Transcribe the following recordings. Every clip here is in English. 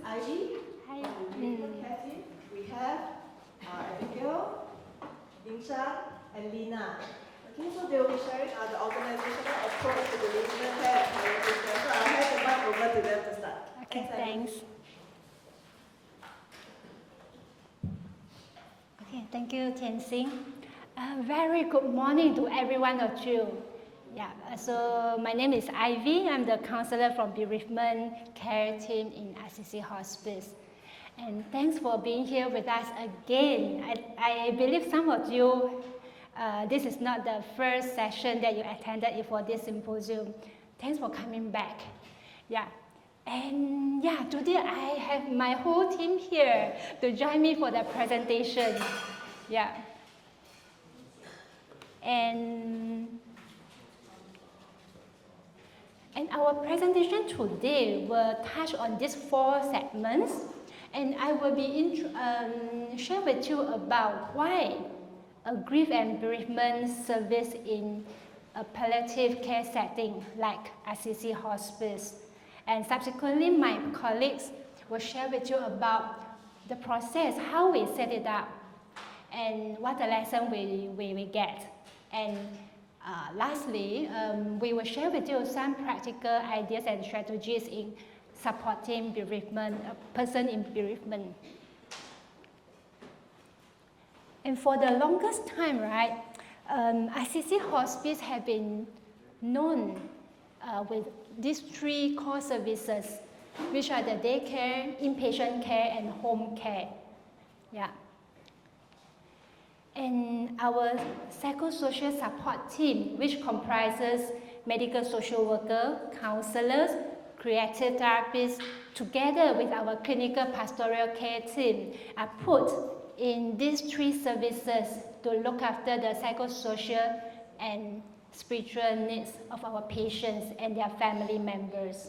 Ivy. Hi. From the Bereavement Care Team. We have Abigail, Yingshan, and Lina. Okay, so they will be sharing the organizational approach to bereavement care and palliative care. So I'll hand the mic over to them to start. Okay, thanks. Okay, thank you, Tianxing. Very good morning to every one of you. Yeah, so my name is Ivy. I'm the counselor from Bereavement Care Team in Assisi Hospice. And thanks for being here with us again. I believe some of you, this is not the first session that you attended for this symposium. Thanks for coming back. Yeah. And yeah, today I have my whole team here to join me for the presentation. Yeah. And our presentation today will touch on these 4 segments, and I will be share with you about why a grief and bereavement service in a palliative care setting like Assisi Hospice. And subsequently, my colleagues will share with you about the process, how we set it up, and what the lesson we get. And lastly, we will share with you some practical ideas and strategies in supporting bereavement, a person in bereavement. And for the longest time, right, Assisi Hospice have been known with these 3 core services, which are the daycare, inpatient care, and home care. Yeah. And our psychosocial support team, which comprises medical social workers, counselors, creative therapists, together with our clinical pastoral care team, are put in these 3 services to look after the psychosocial and spiritual needs of our patients and their family members.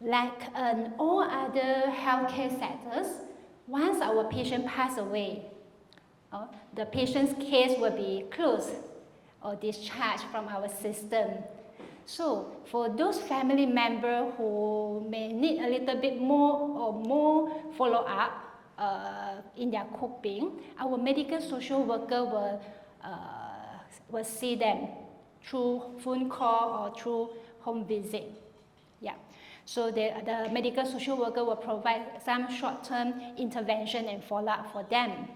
Like all other healthcare sectors, once our patient passes away, the patient's case will be closed or discharged from our system. So for those family members who may need a little bit more follow-up in their coping, our medical social worker will see them through phone call or through home visit. Yeah. So the medical social worker will provide some short-term intervention and follow-up for them.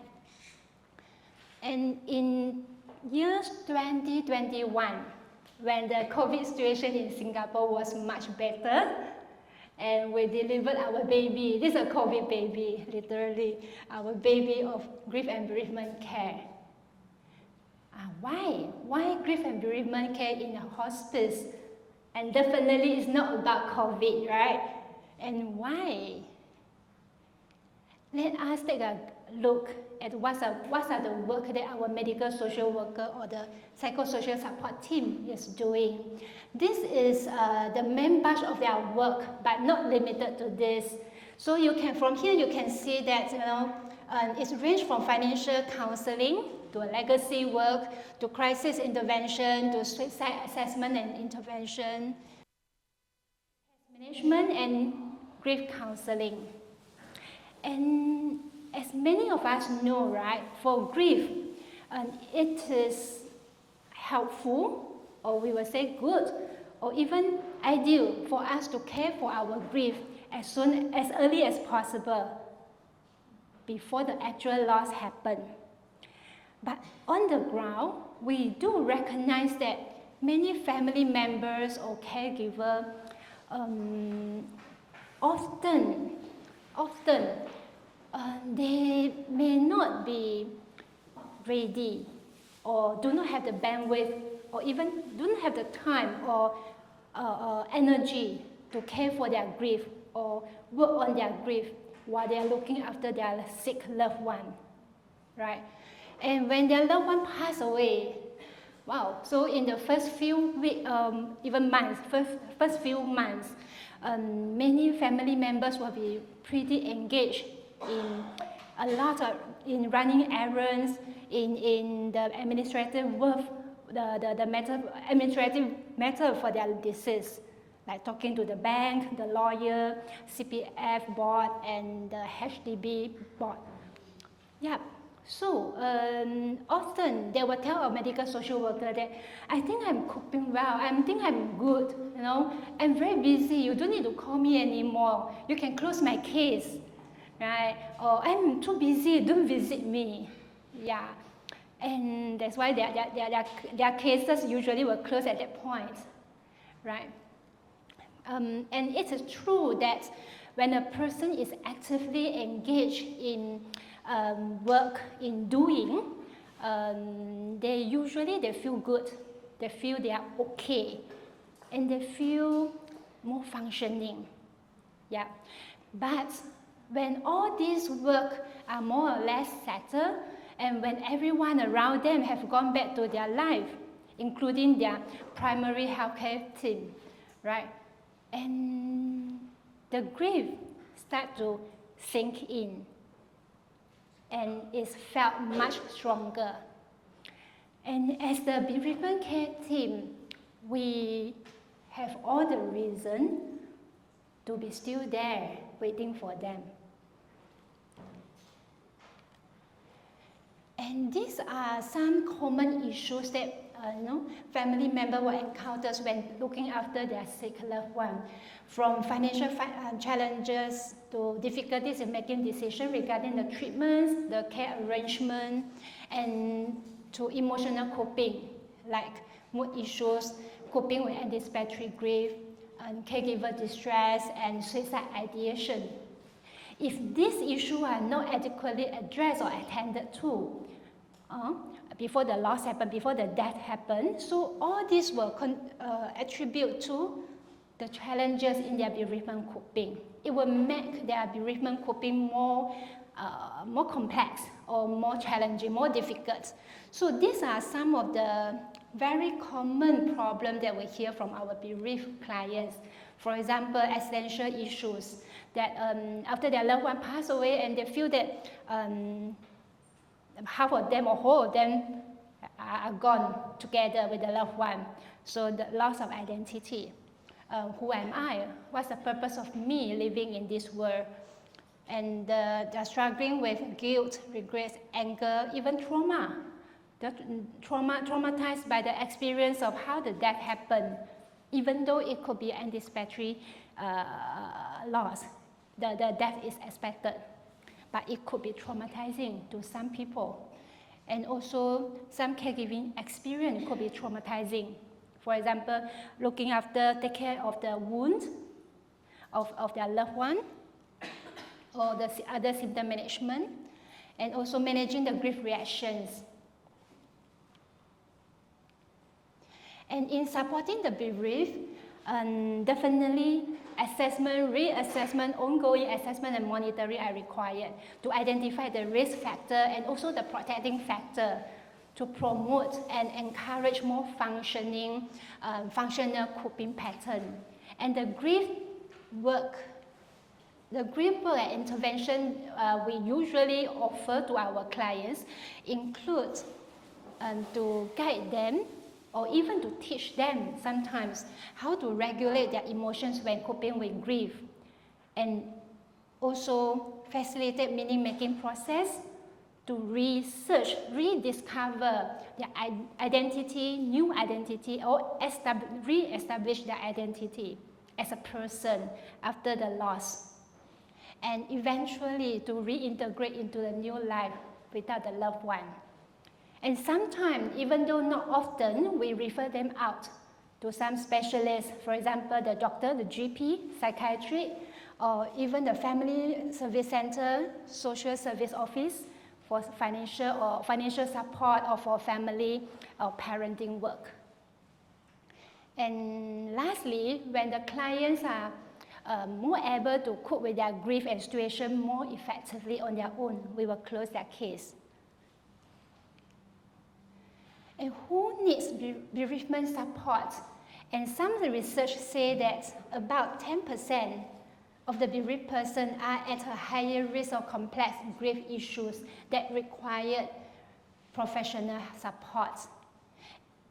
And in years 2021, when the COVID situation in Singapore was much better, and we delivered our baby, this is a COVID baby, literally, our baby of grief and bereavement care. Why grief and bereavement care in a hospice? And definitely it's not about COVID, right? And why? Let us take a look at what are the work that our medical social worker or the psychosocial support team is doing. This is the main batch of their work, but not limited to this. So from here you can see that it's ranged from financial counseling to legacy work, to crisis intervention, to suicide assessment and intervention, management, and grief counseling. And as many of us know, right, for grief, it is helpful, or we will say good, or even ideal for us to care for our grief as early as possible before the actual loss happens. But on the ground, we do recognize that many family members or caregivers often they may not be ready or do not have the bandwidth or even do not have the time or energy to care for their grief or work on their grief while they are looking after their sick loved one, right? And when their loved one passed away, wow, so in the first few weeks, even months, first few months, many family members will be pretty engaged in running errands, in the administrative work, the administrative matter for their deceased, like talking to the bank, the lawyer, CPF board, and the HDB board. Yeah. So often they will tell a medical social worker that I think I'm coping well, I think I'm good, you know, I'm very busy, you don't need to call me anymore, you can close my case, right? Or I'm too busy, don't visit me. Yeah. And that's why their cases usually will close at that point, right? And it is true that when a person is actively engaged in work, in doing, they feel good, they feel they are okay, and they feel more functioning. Yeah. But when all these work are more or less settled, and when everyone around them have gone back to their life, including their primary healthcare team, right? And the grief start to sink in, and is felt much stronger. And as the bereavement care team, we have all the reason to be still there, waiting for them. And these are some common issues that family members will encounter when looking after their sick loved one, from financial challenges to difficulties in making decisions regarding the treatments, the care arrangement, and to emotional coping, like mood issues, coping with anticipatory grief, and caregiver distress, and suicide ideation. If these issues are not adequately addressed or attended to, before the loss happened, before the death happened, so all this will attribute to the challenges in their bereavement coping. It will make their bereavement coping more complex or more challenging, more difficult. So these are some of the very common problems that we hear from our bereaved clients. For example, existential issues that after their loved one passed away and they feel that half of them or whole of them are gone together with the loved one. So the loss of identity. Who am I? What's the purpose of me living in this world? And they're struggling with guilt, regret, anger, even trauma. They're traumatized by the experience of how the death happened, even though it could be anticipatory loss. The death is expected, but it could be traumatizing to some people. And also, some caregiving experience could be traumatizing. For example, looking after, take care of the wound of their loved one, or the other symptom management, and also managing the grief reactions. And in supporting the bereaved, definitely assessment, reassessment, ongoing assessment and monitoring are required to identify the risk factor and also the protecting factor to promote and encourage more functional coping pattern. And the grief work and intervention we usually offer to our clients include to guide them or even to teach them sometimes how to regulate their emotions when coping with grief, and also facilitate meaning-making process to research, rediscover their identity, new identity, or re-establish their identity as a person after the loss, and eventually to reintegrate into the new life without the loved one. And sometimes, even though not often, we refer them out to some specialists, for example, the doctor, the GP, psychiatric, or even the family service center, social service office for financial support or for family or parenting work. And lastly, when the clients are more able to cope with their grief and situation more effectively on their own, we will close their case. And who needs bereavement support? And some research say that about 10% of the bereaved person are at a higher risk of complex grief issues that require professional support.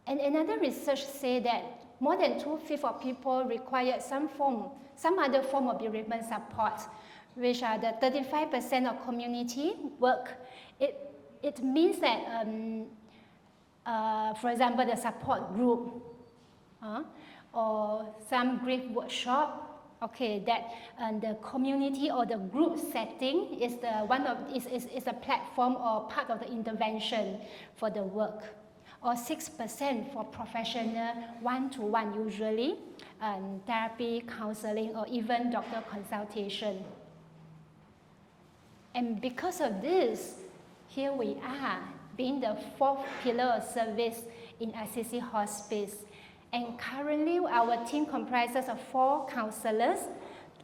And another research say that more than 2/5 of people required some other form of bereavement support, which are the 35% of community work. It means that, for example, the support group or some grief workshop. Okay, that the community or the group setting is a platform or part of the intervention for the work. Or 6% for professional one-to-one usually, therapy, counseling, or even doctor consultation. And because of this, here we are, being the 4th pillar of service in Assisi Hospice. And currently, our team comprises of 4 counselors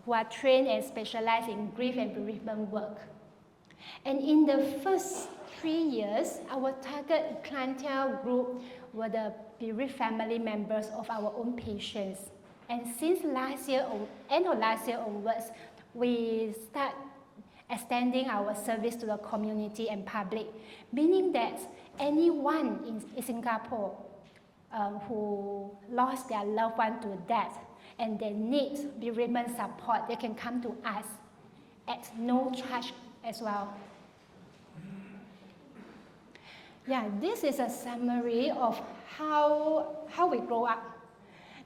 who are trained and specialized in grief and bereavement work. And in the first 3 years, our target clientele group were the bereaved family members of our own patients. And since end of last year onwards, we start extending our service to the community and public, meaning that anyone in Singapore who lost their loved one to death and they need bereavement support, they can come to us at no charge as well. Yeah, this is a summary of how we grow up.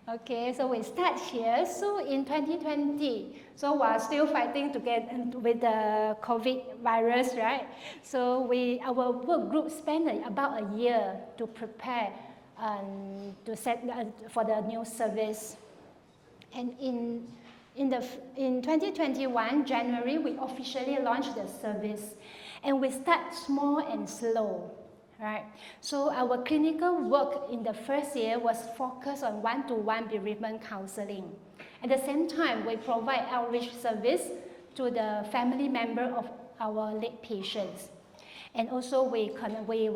Okay, so we start here. So in 2020, so while still fighting to get with the COVID virus, right? So our work group spent about a year to prepare to set for the new service. And in 2021 January, we officially launched the service, and we start small and slow. Right. So our clinical work in the first year was focused on one-to-one bereavement counseling. At the same time, we provide outreach service to the family member of our late patients. And also we provide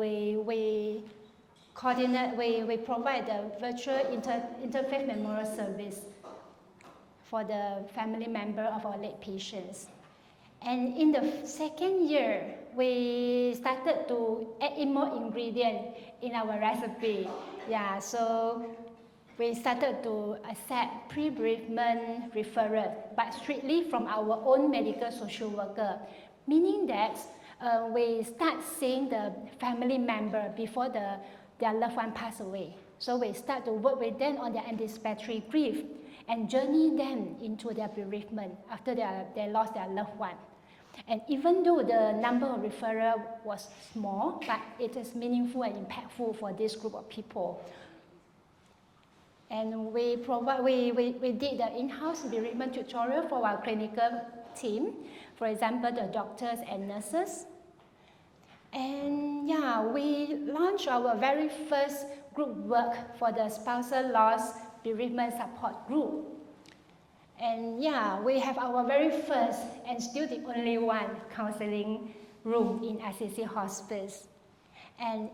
the virtual interfaith memorial service for the family member of our late patients. And in the second year, we started to add in more ingredients in our recipe. Yeah, so we started to accept pre-bereavement referral, but strictly from our own medical social worker, meaning that we start seeing the family member before their loved one passed away. So we start to work with them on their anticipatory grief and journey them into their bereavement after they lost their loved one. And even though the number of referrals was small, but it is meaningful and impactful for this group of people. And we did the in-house bereavement tutorial for our clinical team, for example, the doctors and nurses. And yeah, we launched our very first group work for the spousal loss bereavement support group. And yeah, we have our very first and still the only one counseling room in Assisi Hospice. And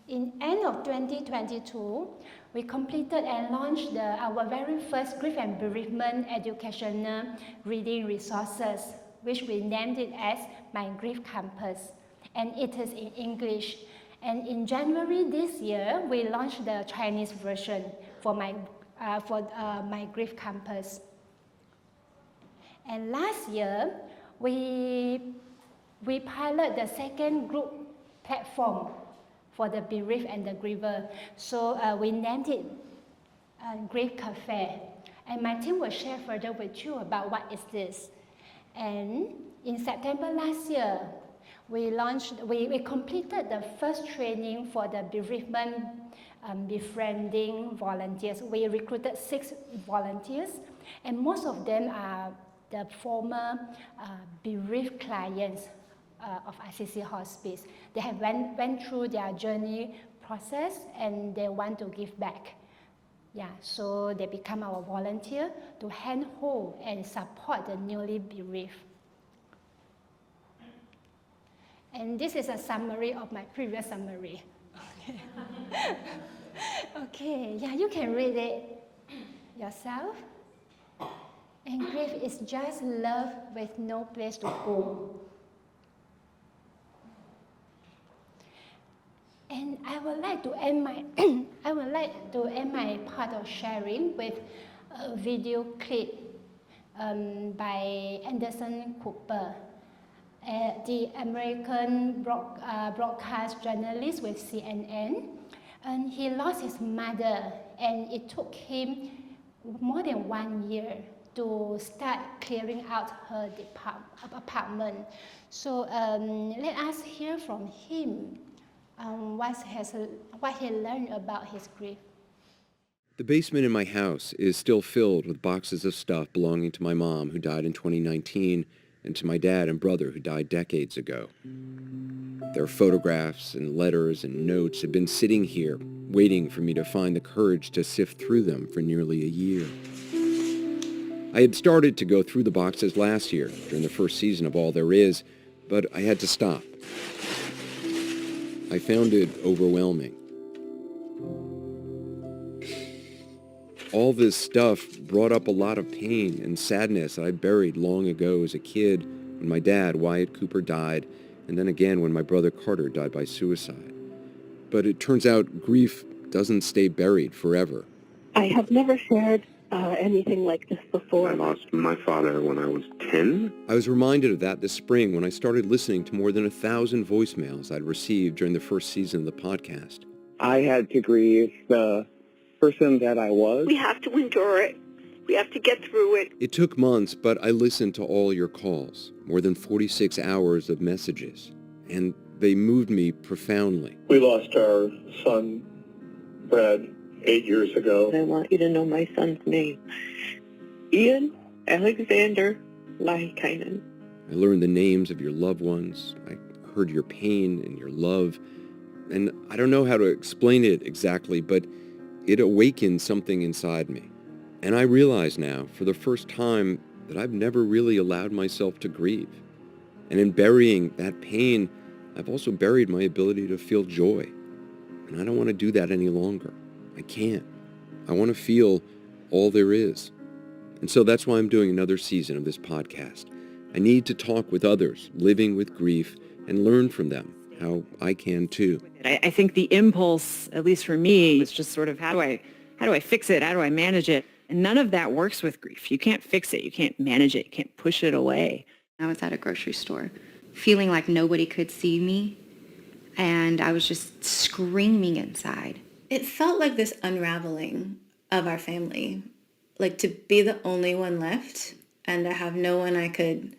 in end of 2022, we completed and launched our very first grief and bereavement educational reading resources, which we named it as My Grief Campus. And it is in English. And in January this year, we launched the Chinese version for My Grief Campus. And last year, we piloted the second group platform for the bereaved and the griever. So we named it Grief Cafe. And my team will share further with you about what is this. And in September last year, we completed the first training for the bereavement befriending volunteers. We recruited 6 volunteers, and most of them are the former bereaved clients of Assisi Hospice. They have went through their journey process and they want to give back. Yeah, so they become our volunteer to handhold and support the newly bereaved. And this is a summary of my previous summary. Okay. Okay, yeah, you can read it yourself. And grief is just love with no place to go. And I would like to end my my part of sharing with a video clip by Anderson Cooper, the American broadcast journalist with CNN. And he lost his mother, and it took him more than 1 year to start clearing out her apartment. So let us hear from him what he learned about his grief. The basement in my house is still filled with boxes of stuff belonging to my mom, who died in 2019, and to my dad and brother, who died decades ago. Their photographs and letters and notes have been sitting here, waiting for me to find the courage to sift through them for nearly a year. I had started to go through the boxes last year, during the first season of All There Is, but I had to stop. I found it overwhelming. All this stuff brought up a lot of pain and sadness that I buried long ago as a kid when my dad, Wyatt Cooper, died, and then again when my brother Carter died by suicide. But it turns out grief doesn't stay buried forever. I have never shared anything like this before. I lost my father when I was 10. I was reminded of that this spring when I started listening to more than 1,000 voicemails I'd received during the first season of the podcast. I had to grieve the person that I was. We have to endure it. We have to get through it. It took months, but I listened to all your calls, more than 46 hours of messages, and they moved me profoundly. We lost our son, Brad, 8 years ago. I want you to know my son's name. Ian Alexander Laikainen. I learned the names of your loved ones. I heard your pain and your love. And I don't know how to explain it exactly, but it awakened something inside me. And I realize now, for the first time, that I've never really allowed myself to grieve. And in burying that pain, I've also buried my ability to feel joy. And I don't want to do that any longer. I can't. I want to feel all there is. And so that's why I'm doing another season of this podcast. I need to talk with others living with grief and learn from them how I can too. I think the impulse, at least for me, is just sort of how do I fix it? How do I manage it? And none of that works with grief. You can't fix it. You can't manage it. You can't push it away. I was at a grocery store feeling like nobody could see me, and I was just screaming inside. It felt like this unraveling of our family, like to be the only one left and to have no one I could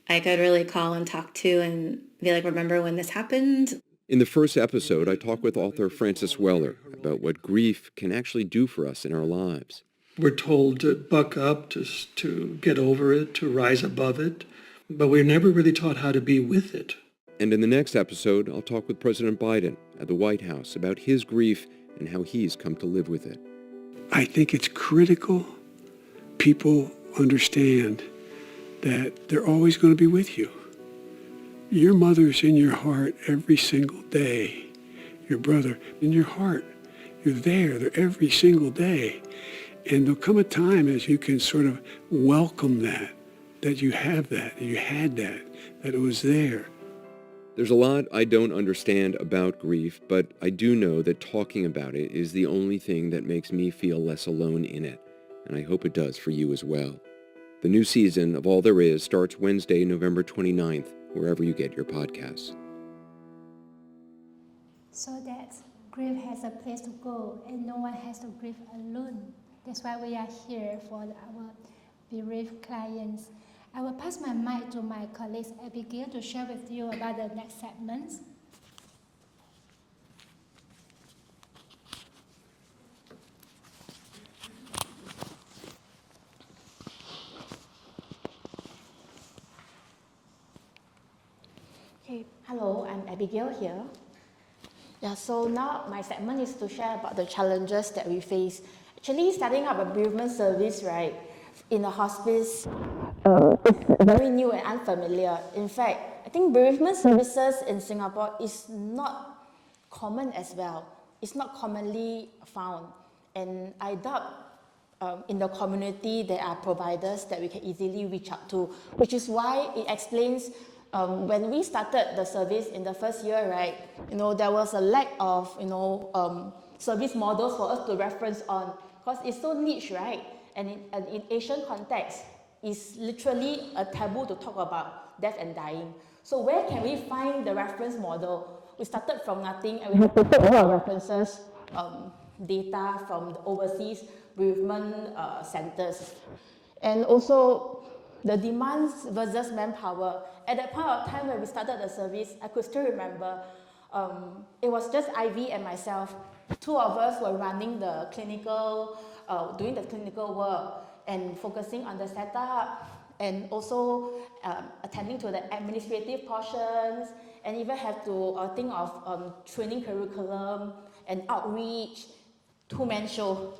really call and talk to and be like, remember when this happened? In the first episode, I talk with author Frances Weller about what grief can actually do for us in our lives. We're told to buck up, to get over it, to rise above it, but we're never really taught how to be with it. And in the next episode, I'll talk with President Biden at the White House about his grief and how he's come to live with it. I think it's critical people understand that they're always going to be with you. Your mother's in your heart every single day. Your brother in your heart. You're there. They're every single day. And there'll come a time as you can sort of welcome that you have that you had that it was there. There's a lot I don't understand about grief, but I do know that talking about it is the only thing that makes me feel less alone in it. And I hope it does for you as well. The new season of All There Is starts Wednesday, November 29th, wherever you get your podcasts. So that grief has a place to go and no one has to grieve alone. That's why we are here for our bereaved clients. I will pass my mic to my colleague Abigail to share with you about the next segments. Okay, hello, I'm Abigail here. Yeah, so now my segment is to share about the challenges that we face. Actually, starting up a bereavement service, right, in a hospice, it's very new and unfamiliar. In fact, I think bereavement services in Singapore is not common as well. It's not commonly found. And I doubt in the community there are providers that we can easily reach out to, which is why it explains when we started the service in the first year, right, there was a lack of, service models for us to reference on, because it's so niche, right? And in Asian context, it's literally a taboo to talk about death and dying. So where can we find the reference model? We started from nothing, and we have to take a lot of references, data from the overseas bereavement centers. And also the demands versus manpower. At that point of time when we started the service, I could still remember, it was just Ivy and myself. Two of us were running the clinical, doing the clinical work and focusing on the setup, and also attending to the administrative portions, and even have to think of training curriculum and outreach, two-man show.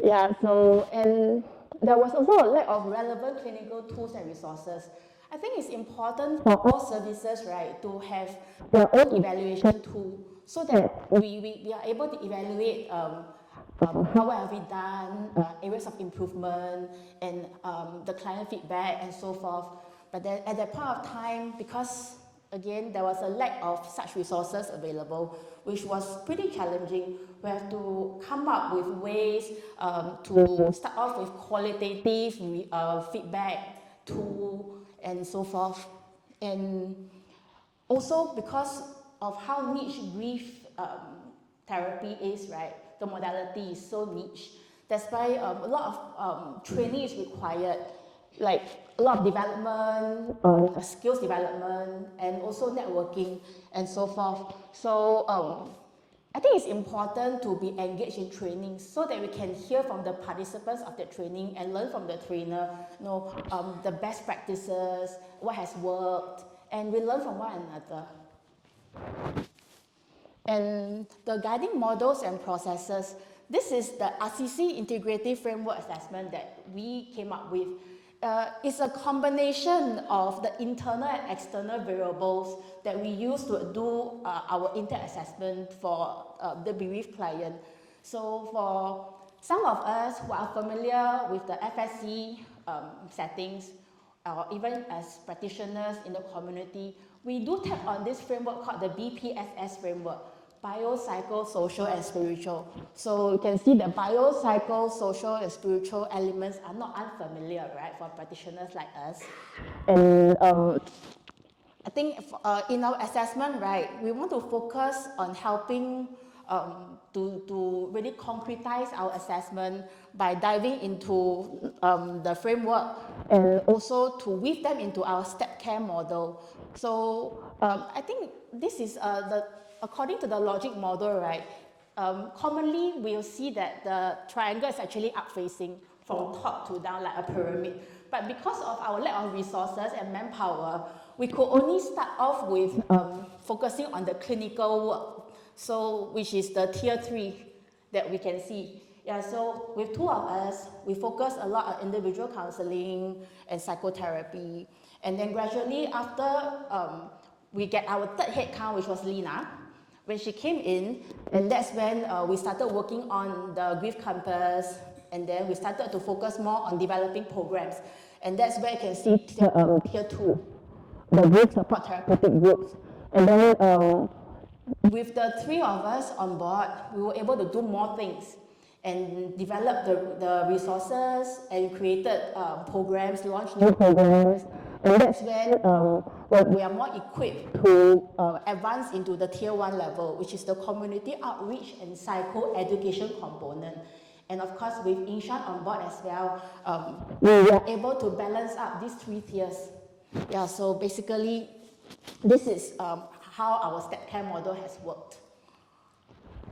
Yeah, so, and there was also a lack of relevant clinical tools and resources. I think it's important for all services, right, to have their own evaluation tool so that we are able to evaluate how have we done, areas of improvement, and the client feedback and so forth. But then at that point of time, because again, there was a lack of such resources available, which was pretty challenging. We have to come up with ways to start off with qualitative feedback tool and so forth. And also because of how niche grief therapy is, right? The modality is so niche. That's why a lot of training is required, like a lot of development, skills development, and also networking and so forth. So I think it's important to be engaged in training so that we can hear from the participants of the training and learn from the trainer, the best practices, what has worked, and we learn from one another. And the guiding models and processes, this is the Assisi Integrative Framework Assessment that we came up with. It's a combination of the internal and external variables that we use to do our inter-assessment for the bereaved client. So for some of us who are familiar with the FSC settings, or even as practitioners in the community, we do tap on this framework called the BPSS framework, bio, psycho, social, and spiritual. So you can see the bio, psycho, social, and spiritual elements are not unfamiliar, right, for practitioners like us. And I think in our assessment, right, we want to focus on helping to really concretize our assessment by diving into the framework and also to weave them into our step care model. So I think this is according to the logic model, right, commonly we'll see that the triangle is actually up-facing from top to down like a pyramid. But because of our lack of resources and manpower, we could only start off with focusing on the clinical work, so which is the tier 3 that we can see. Yeah, so with two of us, we focus a lot on individual counseling and psychotherapy. And then gradually after we get our third head count, which was Lina, when she came in, and that's when we started working on the grief campus, and then we started to focus more on developing programs. And that's where you can see tier 2, the grief support therapeutic groups. And then with the three of us on board, we were able to do more things and develop the resources and created programs, launched new programs. And that's when we are more equipped to advance into the tier 1 level, which is the community outreach and psycho-education component. And of course, with Inshan on board as well, we were able to balance up these 3 tiers. Yeah, so basically, this is how our step care model has worked.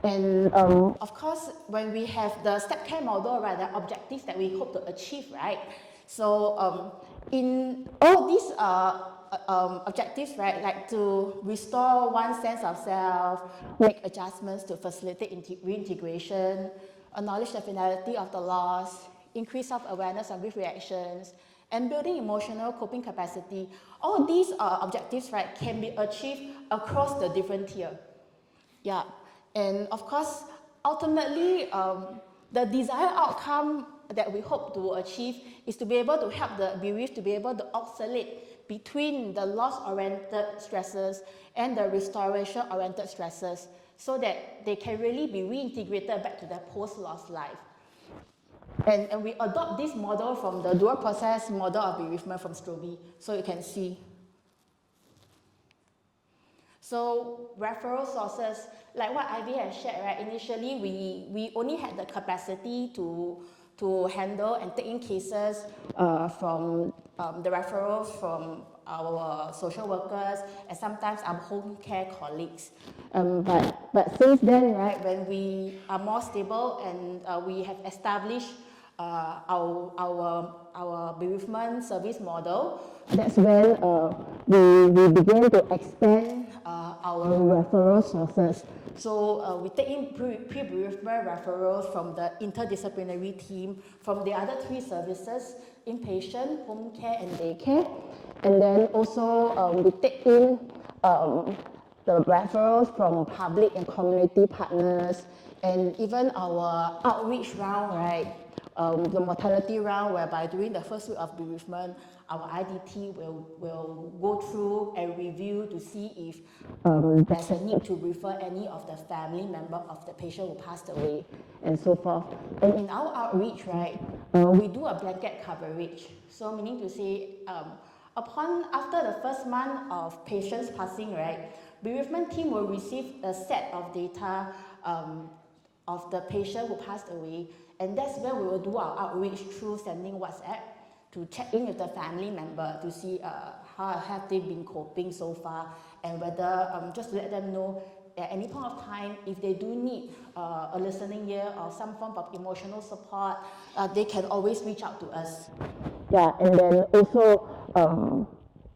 And of course, when we have the step care model, right, the objectives that we hope to achieve, right? So in all these objectives, right, like to restore one's sense of self, make adjustments to facilitate reintegration, acknowledge the finality of the loss, increase self-awareness of grief reactions, and building emotional coping capacity. All these objectives, right, can be achieved across the different tiers. Yeah, and of course, ultimately, the desired outcome that we hope to achieve is to be able to help the bereaved to be able to oscillate between the loss-oriented stresses and the restoration-oriented stresses so that they can really be reintegrated back to their post-loss life. And we adopt this model from the dual process model of bereavement from Strobe, so you can see. So referral sources, like what Ivy has shared, right? Initially, we only had the capacity to handle and take in cases from the referrals from our social workers and sometimes our home care colleagues. But since then, right, when we are more stable and we have established our bereavement service model, that's when we began to expand our referral sources. So we take in pre-bereavement referrals from the interdisciplinary team, from the other 3 services, inpatient, home care, and daycare. And then also we take in the referrals from public and community partners, and even our outreach round, right? The mortality round, whereby during the first week of bereavement, our IDT will go through and review to see if there's a need to refer any of the family member of the patient who passed away, and so forth. And in our outreach, right, we do a blanket coverage. So meaning to say, after the first month of patients passing, right, bereavement team will receive a set of data of the patient who passed away, and that's where we will do our outreach through sending WhatsApp to check in with the family member to see how have they been coping so far, and whether just to let them know at any point of time if they do need a listening ear or some form of emotional support, they can always reach out to us. Yeah, and then also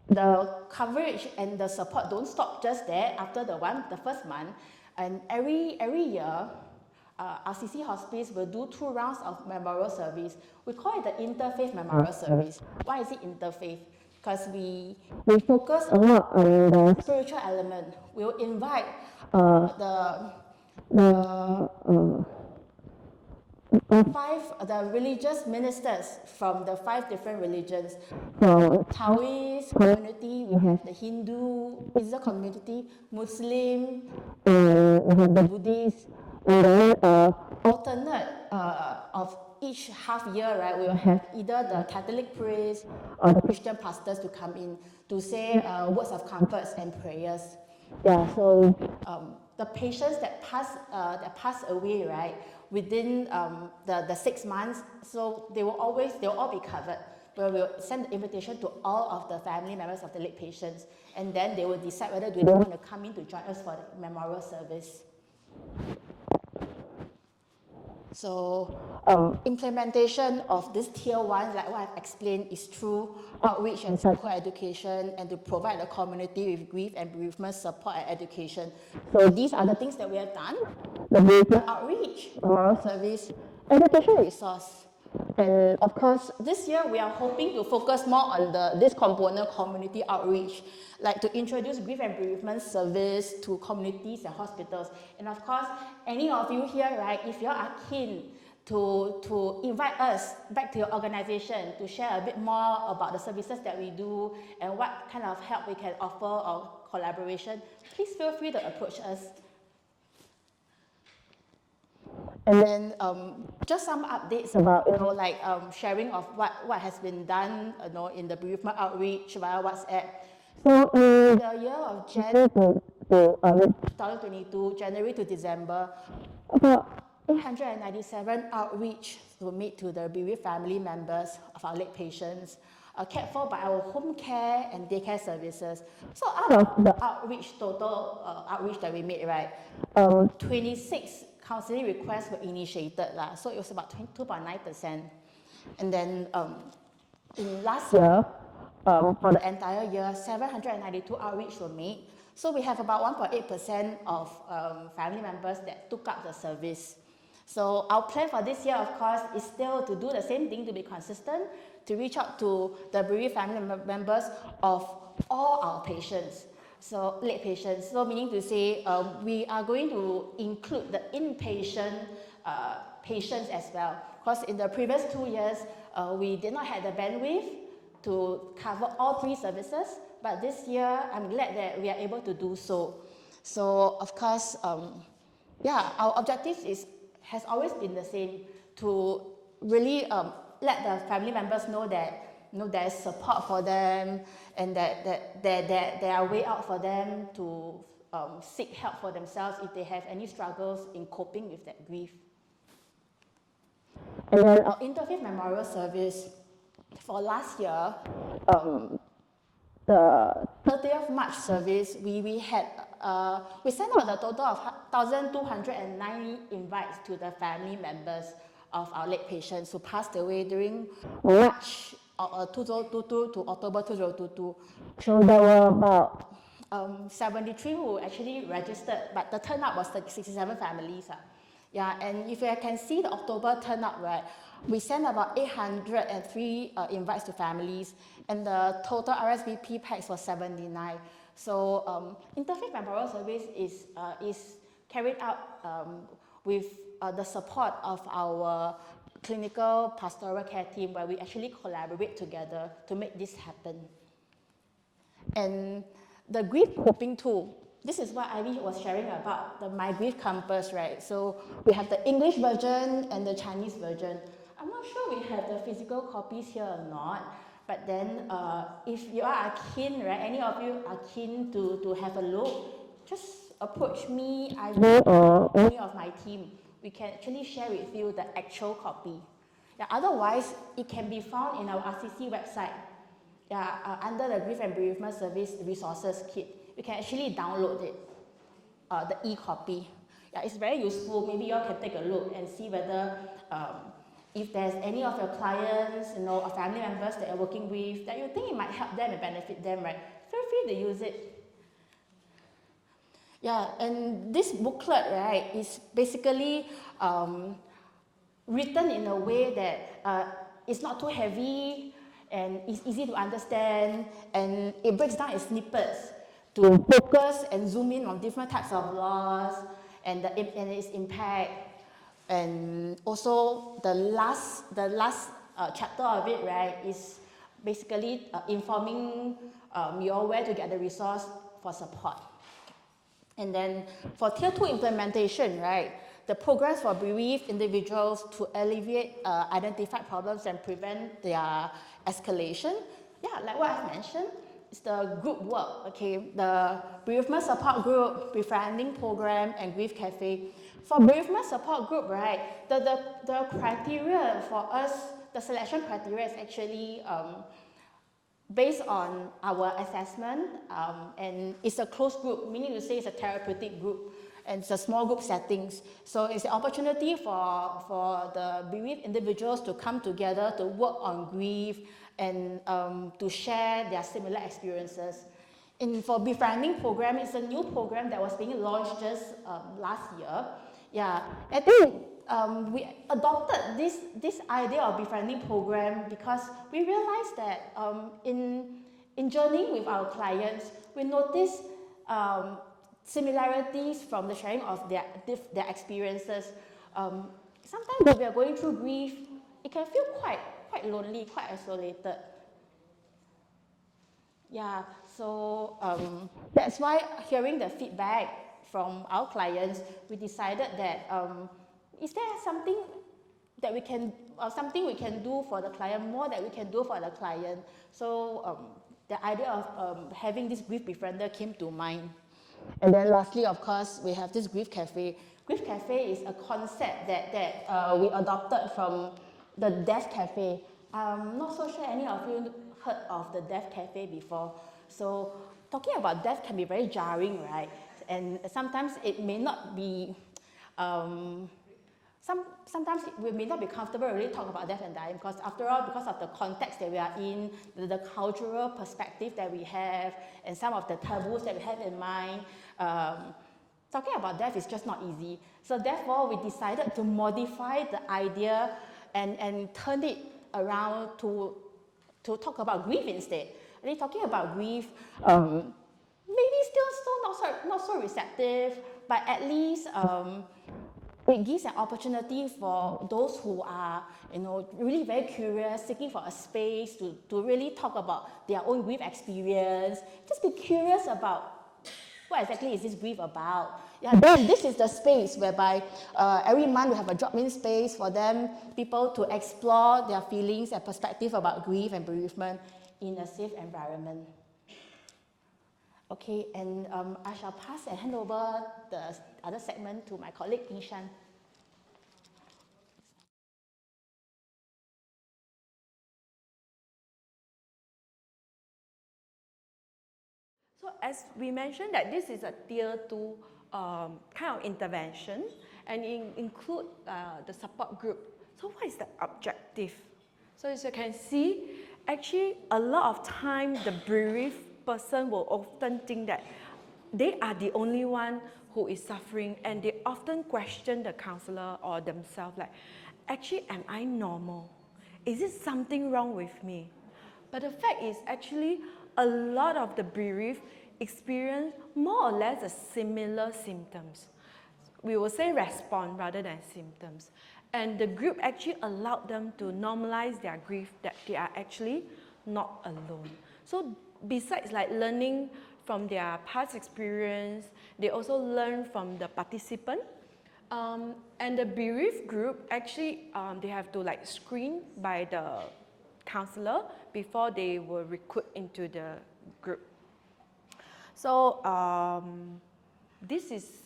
the coverage and the support don't stop just there after the first month, and every year. Assisi Hospice will do 2 rounds of memorial service. We call it the interfaith memorial service. Why is it interfaith? Because we focus a lot on the spiritual element. We'll invite the religious ministers from the 5 different religions. From Taoist community, we have the Hindu, Buddhist community, Muslim, we have the Buddhist. And then alternate of each half year, right, we will have either the Catholic priest or the Christian pastors to come in to say words of comfort and prayers. Yeah, so the patients that pass away, right, within the 6 months, so they'll all be covered. Where we'll send the invitation to all of the family members of the late patients, and then they will decide whether they want to come in to join us for the memorial service. So implementation of this tier 1, like what I've explained, is through outreach and psycho-education, and to provide the community with grief and bereavement support and education. So these are the things that we have done: the bereavement outreach, memorial service, education resource. And of course, this year we are hoping to focus more on this component, community outreach, like to introduce grief and bereavement service to communities and hospitals. And of course, any of you here, right, if you are keen to invite us back to your organization to share a bit more about the services that we do and what kind of help we can offer or collaboration, please feel free to approach us. And then just some updates about, sharing of what has been done, in the bereavement outreach via WhatsApp. So in the year of January to 2022, January to December, about 897 outreach were made to the bereaved family members of our late patients, cared for by our home care and daycare services. So out of the total outreach that we made, right, 26 counseling requests were initiated, so it was about 2.9%. And then in last year, for the entire year, 792 outreach were made. So we have about 1.8% of family members that took up the service. So our plan for this year, of course, is still to do the same thing, to be consistent, to reach out to the bereaved family members of all our patients. So late patients, so meaning to say we are going to include the inpatient patients as well. course, in the previous 2 years, we did not have the bandwidth to cover all 3 services, but this year, I'm glad that we are able to do so. So, of course, yeah, our objective has always been the same, to really let the family members know that there's support for them, and that there are way out for them to seek help for themselves if they have any struggles in coping with that grief. And then our Interfaith Memorial Service for last year, the 30th March service, we sent out a total of 1,209 invites to the family members of our late patients who passed away during March 2022 to October 2022. So there were about 73 who actually registered, but the turnout was 67 families. Yeah, and if you can see the October turnout, right, we sent about 803 invites to families, and the total RSVP packs was 79. So Interfaith Memorial Service is carried out with the support of our clinical pastoral care team, where we actually collaborate together to make this happen. And the grief coping tool, this is what Ivy was sharing about, the My Grief Compass, right? So we have the English version and the Chinese version. I'm not sure we have the physical copies here or not, but then if you are keen, right, any of you are keen to have a look, just approach me, Ivy, or any of my team. We can actually share with you the actual copy. Yeah, otherwise, it can be found in our Assisi website. Yeah, under the Grief and Bereavement Service Resources Kit. You can actually download it, the e-copy. Yeah, it's very useful. Maybe you all can take a look and see whether if there's any of your clients, or family members that you're working with, that you think it might help them and benefit them, right? Feel free to use it. Yeah, and this booklet, right, is basically written in a way that it's not too heavy and it's easy to understand, and it breaks down in snippets to focus and zoom in on different types of loss and its impact. And also the last chapter of it, right, is basically informing you all where to get the resource for support. And then for Tier 2 implementation, right, the programs for bereaved individuals to alleviate identified problems and prevent their escalation. Yeah, like what I've mentioned, it's the group work, okay? The Bereavement Support Group, Befriending Program, and Grief Cafe. For Bereavement Support Group, right, the criteria for us, the selection criteria is actually based on our assessment, and it's a closed group, meaning to say it's a therapeutic group, and it's a small group settings. So it's an opportunity for the bereaved individuals to come together to work on grief and to share their similar experiences. And for Befriending Program, it's a new program that was being launched just last year. Yeah, I think we adopted this idea of Befriending Program because we realized that in journeying with our clients, we noticed similarities from the sharing of their experiences. Sometimes when we are going through grief, it can feel quite lonely, quite isolated. Yeah, so that's why hearing the feedback from our clients, we decided that is there something that we can do for the client, more that we can do for the client? So the idea of having this grief befriender came to mind. And then lastly, of course, we have this Grief Cafe. Grief Cafe is a concept that we adopted from the Death Cafe. I'm not so sure any of you heard of the Death Cafe before. So talking about death can be very jarring, right? And sometimes it may not be, sometimes we may not be comfortable really talk about death and dying because after all, because of the context that we are in, the cultural perspective that we have, and some of the taboos that we have in mind, talking about death is just not easy. So therefore, we decided to modify the idea and turn it around to talk about grief instead. Really talking about grief, maybe still not so receptive, but at least it gives an opportunity for those who are, really very curious, seeking for a space to really talk about their own grief experience. Just be curious about what exactly is this grief about. Yeah, then this is the space whereby every month we have a drop-in space for them, people to explore their feelings and perspective about grief and bereavement in a safe environment. Okay, and I shall pass and hand over the other segment to my colleague, Nishan. So as we mentioned that this is a tier 2 kind of intervention, and it include the support group. So what is the objective? So as you can see, actually a lot of time the bereaved person will often think that they are the only one who is suffering, and they often question the counselor or themselves like, actually, am I normal? Is it something wrong with me? But the fact is actually a lot of the bereaved experience more or less the similar symptoms. We will say respond rather than symptoms. And the group actually allowed them to normalize their grief, that they are actually not alone. So besides like learning from their past experience, they also learn from the participant. And the bereaved group actually, they have to like screen by the counselor before they were recruited into the group. So this is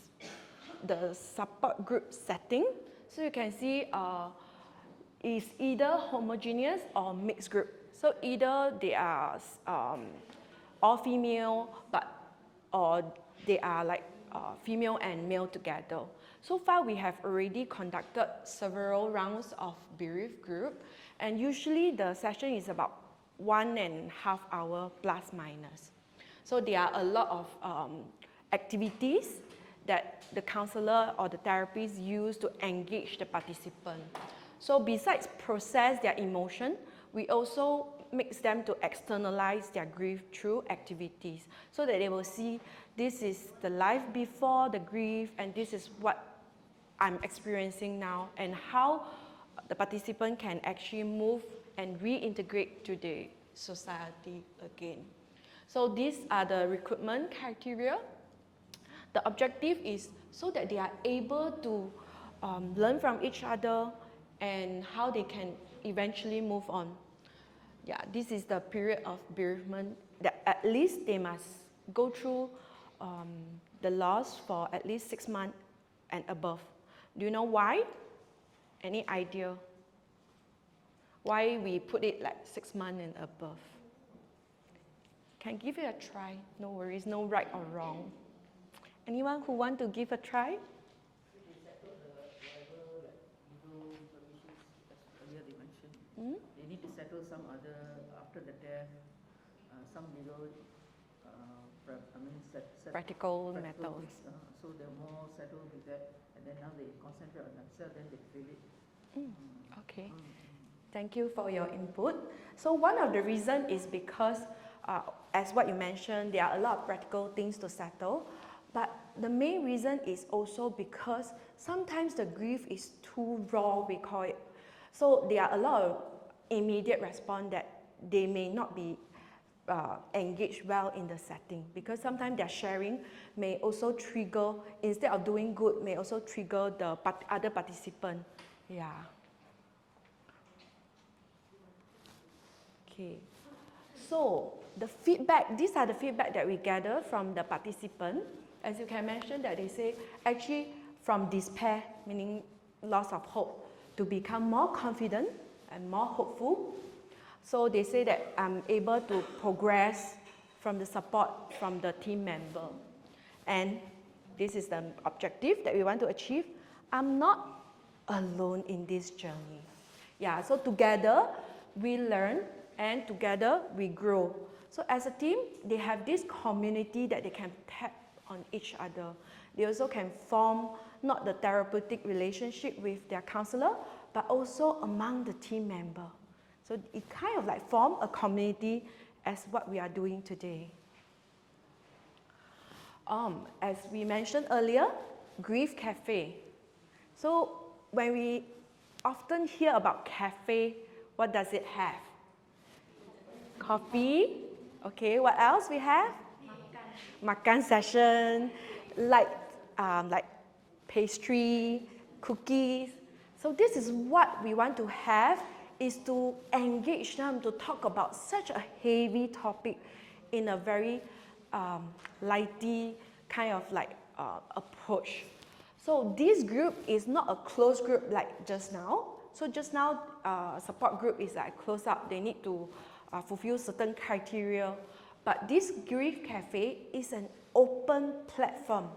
the support group setting. So you can see it's either homogeneous or mixed group. So either they are all female, or they are like female and male together. So far we have already conducted several rounds of bereaved group, and usually the session is about 1.5 hours plus minus. So there are a lot of activities that the counselor or the therapist use to engage the participant. So besides process their emotion, we also makes them to externalize their grief through activities, so that they will see this is the life before the grief, and this is what I'm experiencing now, and how the participant can actually move and reintegrate to the society again. So these are the recruitment criteria. The objective is so that they are able to learn from each other and how they can eventually move on. Yeah, this is the period of bereavement that at least they must go through the loss for at least 6 months and above. Do you know why? Any idea? Why we put it like 6 months and above? Can give it a try. No worries, no right or wrong. Anyone who want to give a try? They need to settle some other, after the death, some legal, practical matters. So they're more settled with that, and then now they concentrate on themselves, then they feel it. Okay. Thank you for your input. So one of the reasons is because, as what you mentioned, there are a lot of practical things to settle. But the main reason is also because sometimes the grief is too raw, we call it. So there are a lot of immediate response that they may not be engaged well in the setting, because sometimes their sharing may also trigger, instead of doing good, may also trigger the other participant. Yeah. Okay. So the feedback, these are the feedback that we gather from the participant. As you can mention that they say, actually from despair, meaning loss of hope, to become more confident and more hopeful. So they say that I'm able to progress from the support from the team member. And this is the objective that we want to achieve. I'm not alone in this journey. Yeah, so together we learn and together we grow. So as a team, they have this community that they can tap on each other. They also can form not the therapeutic relationship with their counselor, but also among the team member. So it kind of like form a community as what we are doing today. As we mentioned earlier, Grief Cafe. So when we often hear about cafe, what does it have? Coffee. Okay, what else we have? Makan session, like pastry, cookies. So this is what we want to have, is to engage them to talk about such a heavy topic in a very lighty kind of like approach. So this group is not a closed group like just now. So just now, support group is like closed up. They need to fulfill certain criteria. But this Grief Cafe is an open platform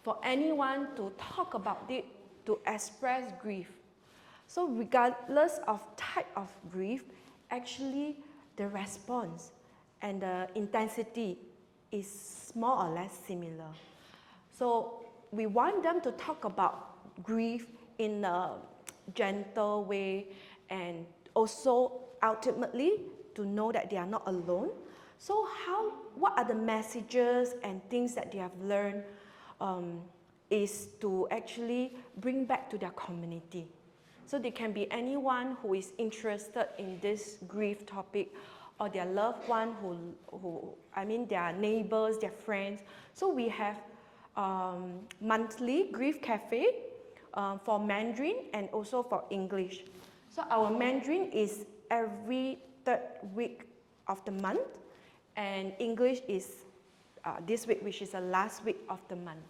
for anyone to talk about it, to express grief. So regardless of type of grief, actually the response and the intensity is more or less similar. So we want them to talk about grief in a gentle way, and also ultimately to know that they are not alone. So what are the messages and things that they have learned is to actually bring back to their community. So they can be anyone who is interested in this grief topic, or their loved one their neighbors, their friends. So we have monthly Grief Cafe for Mandarin and also for English. So our Mandarin is every third week of the month, and English is this week, which is the last week of the month.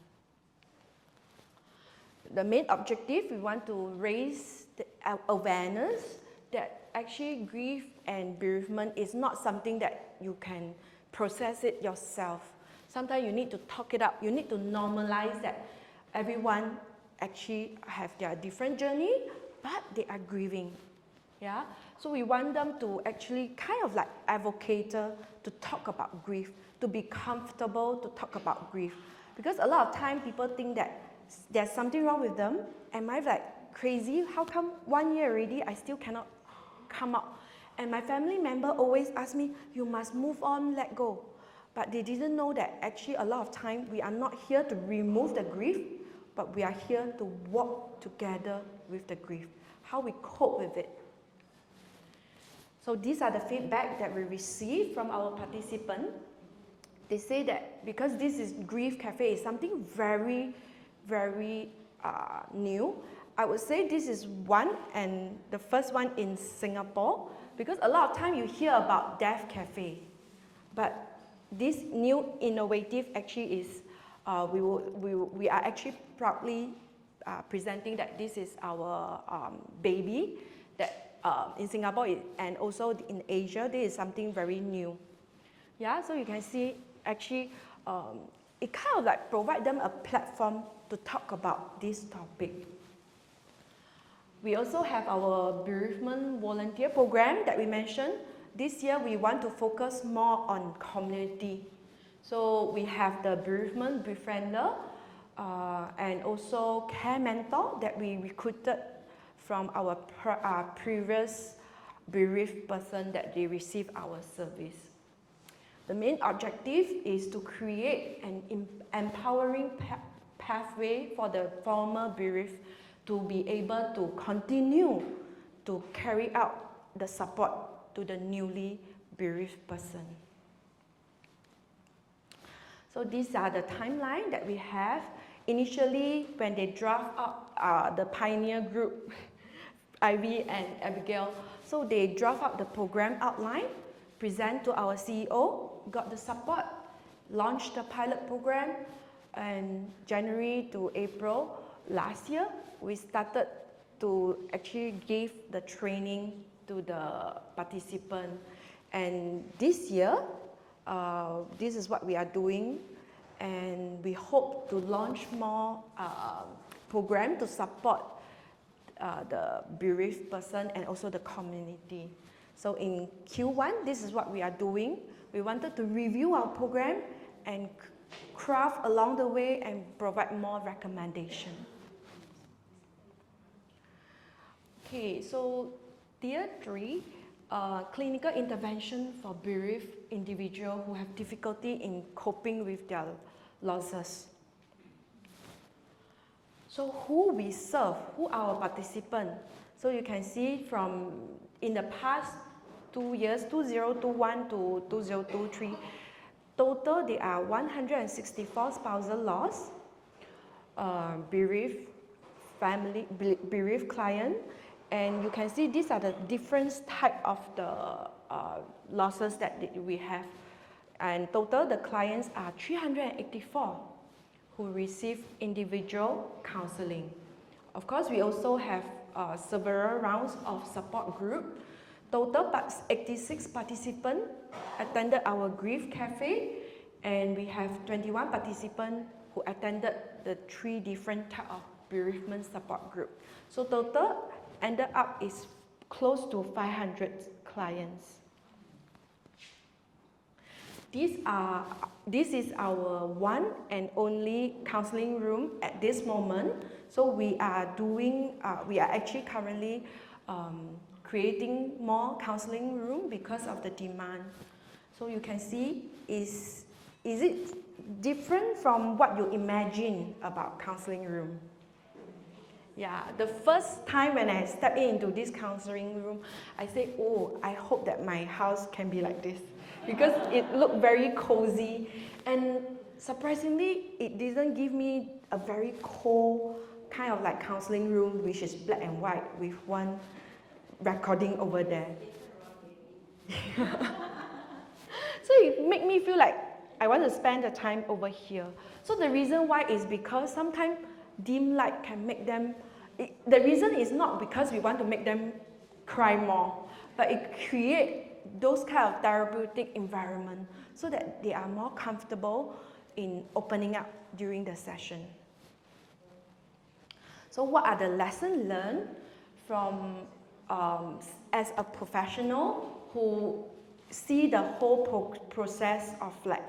The main objective, we want to raise the awareness that actually grief and bereavement is not something that you can process it yourself. Sometimes you need to talk it up. You need to normalize that everyone actually have their different journey, but they are grieving. Yeah? So we want them to actually kind of like advocate to talk about grief, to be comfortable to talk about grief. Because a lot of time people think that there's something wrong with them. Am I like crazy? How come 1 year already I still cannot come out? And my family member always ask me, you must move on, let go. But they didn't know that actually a lot of time we are not here to remove the grief, but we are here to walk together with the grief, how we cope with it. So these are the feedback that we receive from our participants. They say that because this is Grief Cafe is something very, very new, I would say this is one, and the first one in Singapore, because a lot of time you hear about Death Cafe, but this new innovative actually is, we are actually proudly presenting that this is our baby, that in Singapore and also in Asia, this is something very new. Yeah, so you can see actually it kind of like provide them a platform to talk about this topic. We also have our bereavement volunteer program that we mentioned. This year we want to focus more on community. So we have the bereavement befriender and also care mentor that we recruited from our previous bereaved person that they receive our service. The main objective is to create an empowering pathway for the former bereaved to be able to continue to carry out the support to the newly bereaved person. So these are the timeline that we have. Initially, when they draft up the pioneer group, Ivy and Abigail, so they draft up the program outline, present to our CEO, got the support, launched the pilot program, and January to April last year, we started to actually give the training to the participant. And this year, this is what we are doing, and we hope to launch more program to support the bereaved person and also the community. So in Q1, this is what we are doing. We wanted to review our program and craft along the way and provide more recommendation. Okay, so tier 3, clinical intervention for bereaved individuals who have difficulty in coping with their losses. So who we serve, who are our participants? So you can see from in the past 2 years, 2021 to 2023, total there are 164 spousal loss, bereaved family, bereaved client, and you can see these are the different type of the losses that we have. And total the clients are 384 who receive individual counseling. Of course, we also have several rounds of support group. Total 86 participants attended our grief cafe, and we have 21 participants who attended the 3 different type of bereavement support group. So total ended up is close to 500 clients. This is our one and only counseling room at this moment. So we are actually currently creating more counseling room because of the demand. So you can see, is it different from what you imagine about counseling room? Yeah, the first time when I stepped into this counseling room, I said, oh, I hope that my house can be like this, because it looked very cozy, and surprisingly, it didn't give me a very cold kind of like counseling room, which is black and white with one recording over there. So it made me feel like I want to spend the time over here. So the reason why is because sometimes dim light can make them, the reason is not because we want to make them cry more, but it creates those kind of therapeutic environment so that they are more comfortable in opening up during the session. So what are the lessons learned from as a professional who see the whole process of like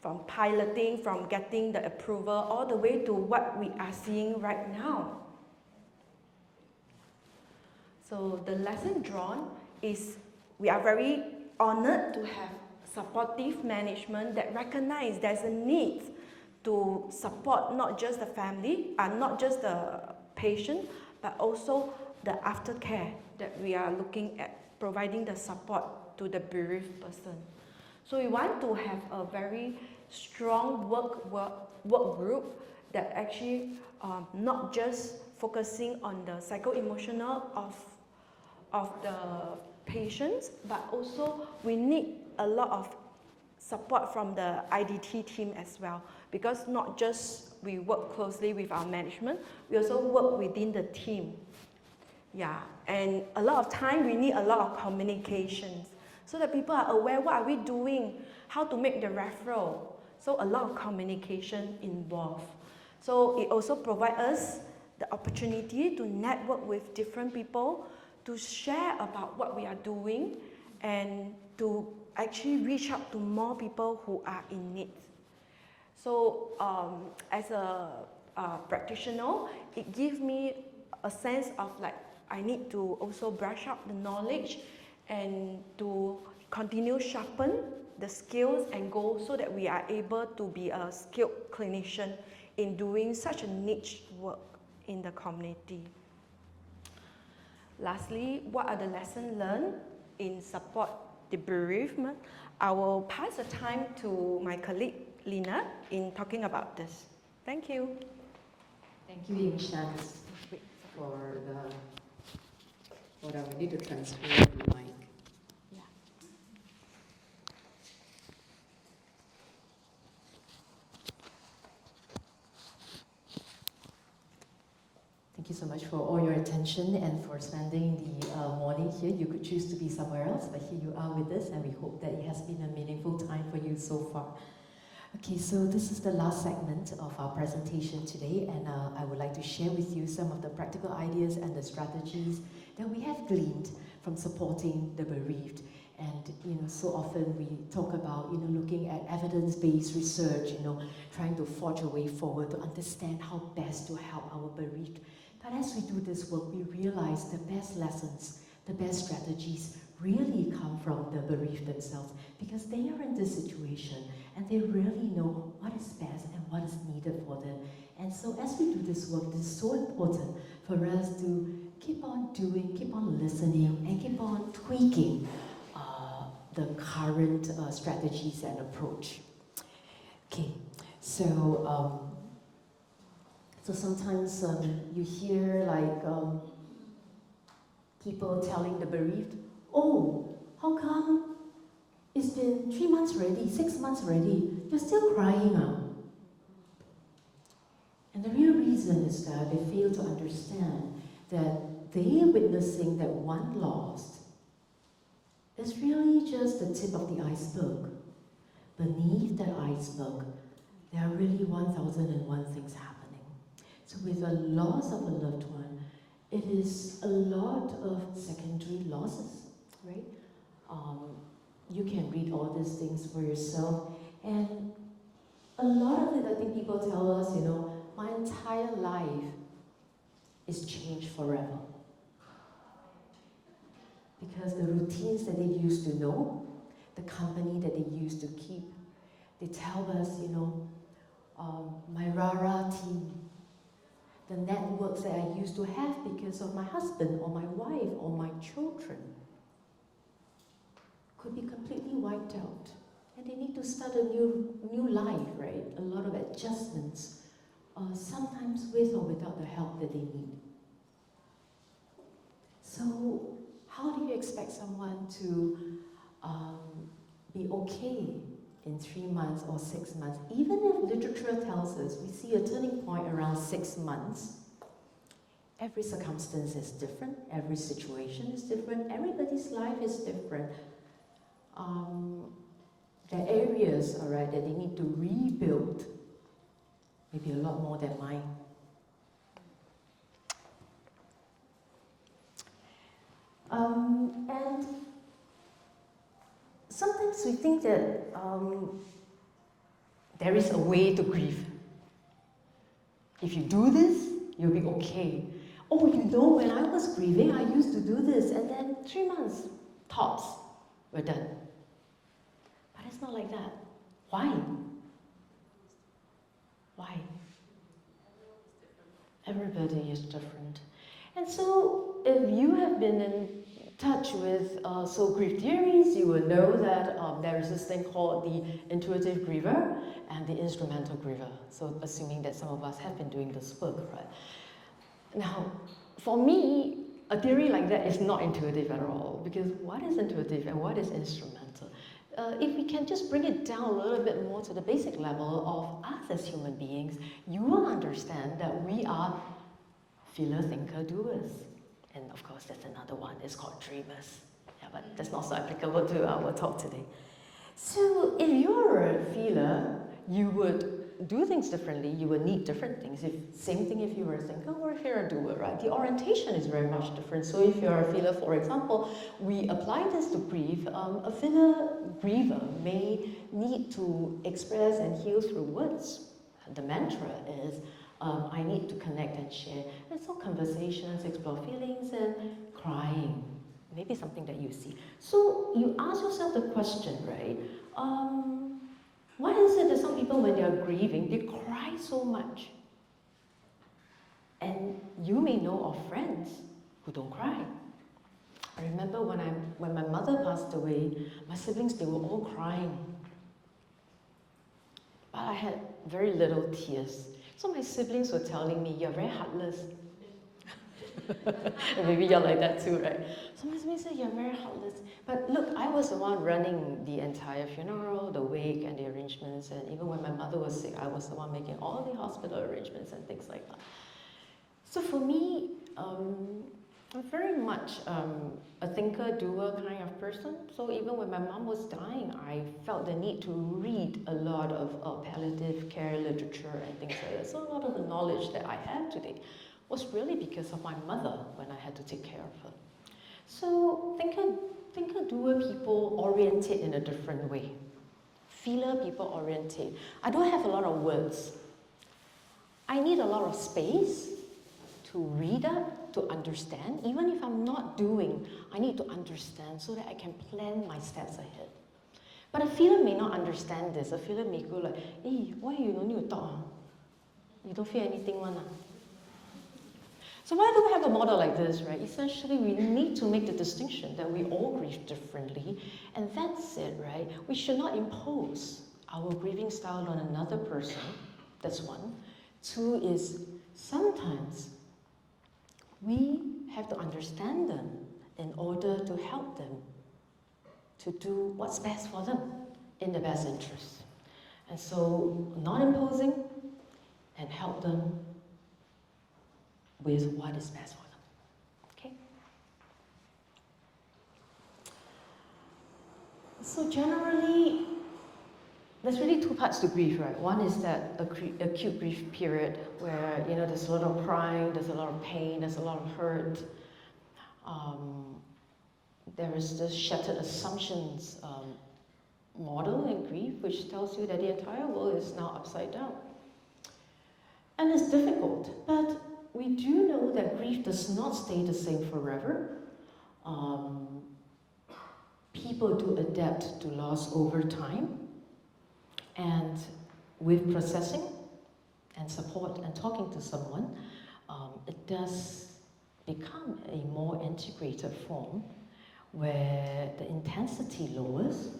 from piloting, from getting the approval, all the way to what we are seeing right now? So the lesson drawn is we are very honored to have supportive management that recognize there's a need to support not just the family and not just the patient, but also the aftercare that we are looking at providing the support to the bereaved person. So we want to have a very strong work group that actually not just focusing on the psycho-emotional of the patients, but also we need a lot of support from the IDT team as well, because not just we work closely with our management, we also work within the team. Yeah, and a lot of time we need a lot of communications so that people are aware what are we doing, how to make the referral. So a lot of communication involved. So it also provides us the opportunity to network with different people, to share about what we are doing, and to actually reach out to more people who are in need. So as a practitioner, it gives me a sense of like, I need to also brush up the knowledge and to continue sharpen the skills and goals so that we are able to be a skilled clinician in doing such a niche work in the community. Lastly, what are the lessons learned in support the bereavement? I will pass the time to my colleague Lina in talking about this. Thank you. Thank you, Ying-Shan, for the. Hold on, we need to transfer the mic. Yeah. Thank you so much for all your attention and for spending the morning here. You could choose to be somewhere else, but here you are with us, and we hope that it has been a meaningful time for you so far. Okay, so this is the last segment of our presentation today, and I would like to share with you some of the practical ideas and the strategies that we have gleaned from supporting the bereaved. And so often we talk about looking at evidence-based research, trying to forge a way forward to understand how best to help our bereaved. But as we do this work, we realize the best lessons, the best strategies really come from the bereaved themselves, because they are in this situation and they really know what is best and what is needed for them. And so as we do this work, it is so important for us to keep on doing, keep on listening, and keep on tweaking the current strategies and approach. Okay, so sometimes you hear like people telling the bereaved, oh, how come it's been 3 months already, 6 months already, you're still crying now? And the real reason is that they fail to understand that they are witnessing that one loss is really just the tip of the iceberg. Beneath that iceberg, there are really 1001 things happening. So with a loss of a loved one, it is a lot of secondary losses, right? You can read all these things for yourself, and a lot of it, I think people tell us, you know, my entire life is changed forever. Because the routines that they used to know, the company that they used to keep, they tell us, you know, my rah-rah team, the networks that I used to have because of my husband or my wife or my children could be completely wiped out. And they need to start a new life, right? A lot of adjustments, sometimes with or without the help that they need. So how do you expect someone to be okay in 3 months or 6 months? Even if literature tells us we see a turning point around 6 months, every circumstance is different, every situation is different, everybody's life is different. There are areas, all right, that they need to rebuild, maybe a lot more than mine. And sometimes we think that there is a way to grieve. If you do this, you'll be okay. Oh, you know, when I was grieving, I used to do this, and then 3 months, tops, we're done. But it's not like that. Why? Why? Everybody is different. And so, if you have been in touch with soul grief theories, you will know that there is this thing called the intuitive griever and the instrumental griever. So, assuming that some of us have been doing this work, right? Now, for me, a theory like that is not intuitive at all, because what is intuitive and what is instrumental? If we can just bring it down a little bit more to the basic level of us as human beings, you will understand that we are feeler, thinker, doers. And of course, there's another one, it's called dreamers. Yeah, but that's not so applicable to our talk today. So if you're a feeler, you would do things differently, you would need different things. Same thing if you were a thinker or if you're a doer, right? The orientation is very much different. So if you're a feeler, for example, we apply this to grief. A feeler griever may need to express and heal through words. The mantra is, I need to connect and share. And so conversations, explore feelings, and crying. Maybe something that you see. So you ask yourself the question, right? Why is it that some people, when they are grieving, they cry so much? And you may know of friends who don't cry. I remember when my mother passed away, my siblings, they were all crying. But I had very little tears. So my siblings were telling me, you're very heartless. And maybe you're like that too, right? So my siblings said, you're very heartless. But look, I was the one running the entire funeral, the wake, and the arrangements. And even when my mother was sick, I was the one making all the hospital arrangements and things like that. So for me, I'm very much a thinker, doer kind of person. So even when my mom was dying, I felt the need to read a lot of palliative care literature and things like that. So a lot of the knowledge that I have today was really because of my mother when I had to take care of her. So thinker, doer people orientate in a different way. Feeler people orientate. I don't have a lot of words. I need a lot of space to read up, to understand. Even if I'm not doing, I need to understand so that I can plan my steps ahead. But a feeler may not understand this. A feeler may go like, hey, why you don't need to talk? Huh? You don't feel anything, one. So why do we have a model like this, right? Essentially, we need to make the distinction that we all grieve differently, and that's it, right? We should not impose our grieving style on another person. That's one. Two is sometimes we have to understand them in order to help them to do what's best for them in the best interest. And so, not imposing and help them with what is best for them. Okay? So generally, there's really two parts to grief, right? One is that acute grief period where, you know, there's a lot of crying, there's a lot of pain, there's a lot of hurt. There is this shattered assumptions model in grief, which tells you that the entire world is now upside down. And it's difficult, but we do know that grief does not stay the same forever. People do adapt to loss over time. And with processing and support and talking to someone, it does become a more integrated form where the intensity lowers.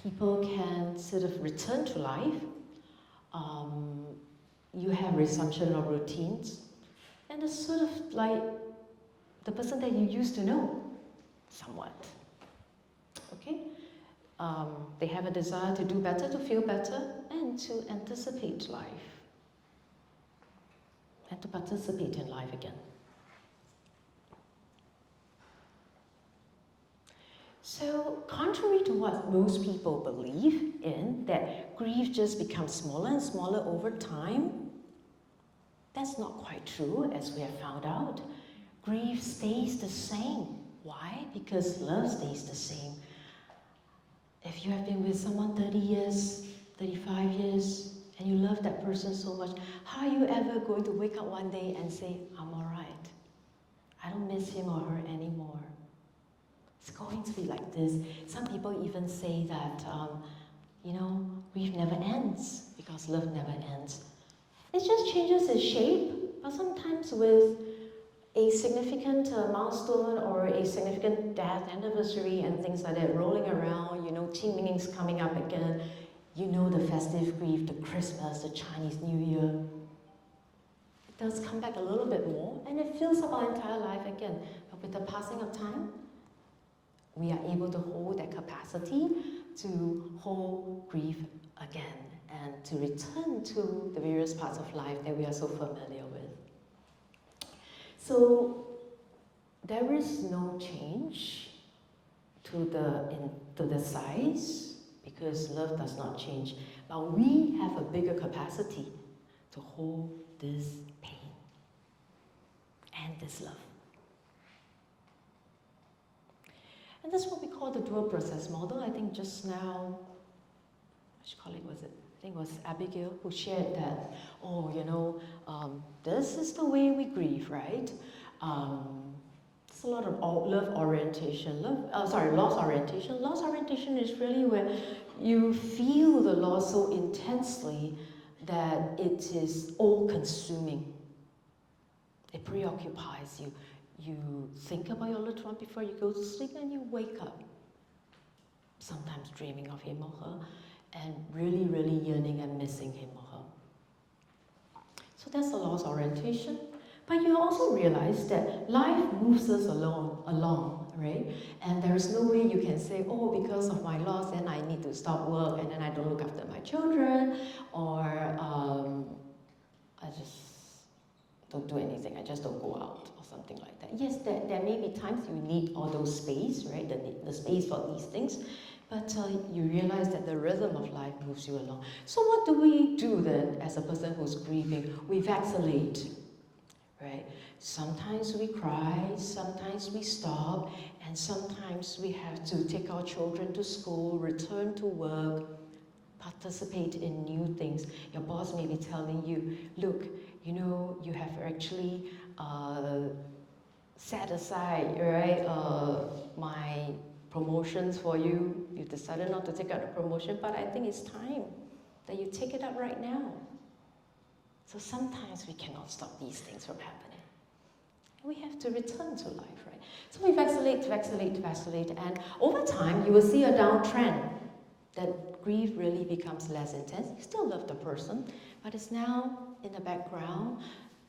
People can sort of return to life. You have resumption of routines, and it's sort of like the person that you used to know, somewhat. Okay? They have a desire to do better, to feel better, and to anticipate life, and to participate in life again. So, contrary to what most people believe in, that grief just becomes smaller and smaller over time, that's not quite true, as we have found out. Grief stays the same. Why? Because love stays the same. If you have been with someone 30 years, 35 years, and you love that person so much, how are you ever going to wake up one day and say, I'm all right. I don't miss him or her anymore. It's going to be like this. Some people even say that, you know, grief never ends because love never ends. It just changes its shape, but sometimes with a significant milestone or a significant death anniversary and things like that rolling around, you know, Qingming's coming up again, you know, the festive grief, the Christmas, the Chinese New Year. It does come back a little bit more, and it fills up our entire life again. But with the passing of time, we are able to hold that capacity to hold grief again and to return to the various parts of life that we are so familiar with. So there is no change to the size because love does not change, but we have a bigger capacity to hold this pain and this love. And that's what we call the dual process model. I think just now, which colleague was it? I think it was Abigail who shared that, oh, you know, this is the way we grieve, right? There's a lot of loss orientation. Loss orientation. Loss orientation is really where you feel the loss so intensely that it is all-consuming. It preoccupies you. You think about your little one before you go to sleep and you wake up, sometimes dreaming of him or her, and really, really yearning and missing him or her. So that's the loss orientation. But you also realize that life moves us along, right? And there is no way you can say, oh, because of my loss, then I need to stop work and then I don't look after my children, or I just don't do anything, I just don't go out, or something like that. Yes, there may be times you need all those space, right? The space for these things. But you realize that the rhythm of life moves you along. So what do we do then as a person who's grieving? We vacillate, right? Sometimes we cry, sometimes we stop, and sometimes we have to take our children to school, return to work, participate in new things. Your boss may be telling you, look, you know, you have actually set aside, right, my promotions for you. You decided not to take out the promotion, but I think it's time that you take it up right now. So sometimes we cannot stop these things from happening. We have to return to life, right? So we vacillate, and over time you will see a downtrend that grief really becomes less intense. You still love the person, but it's now in the background.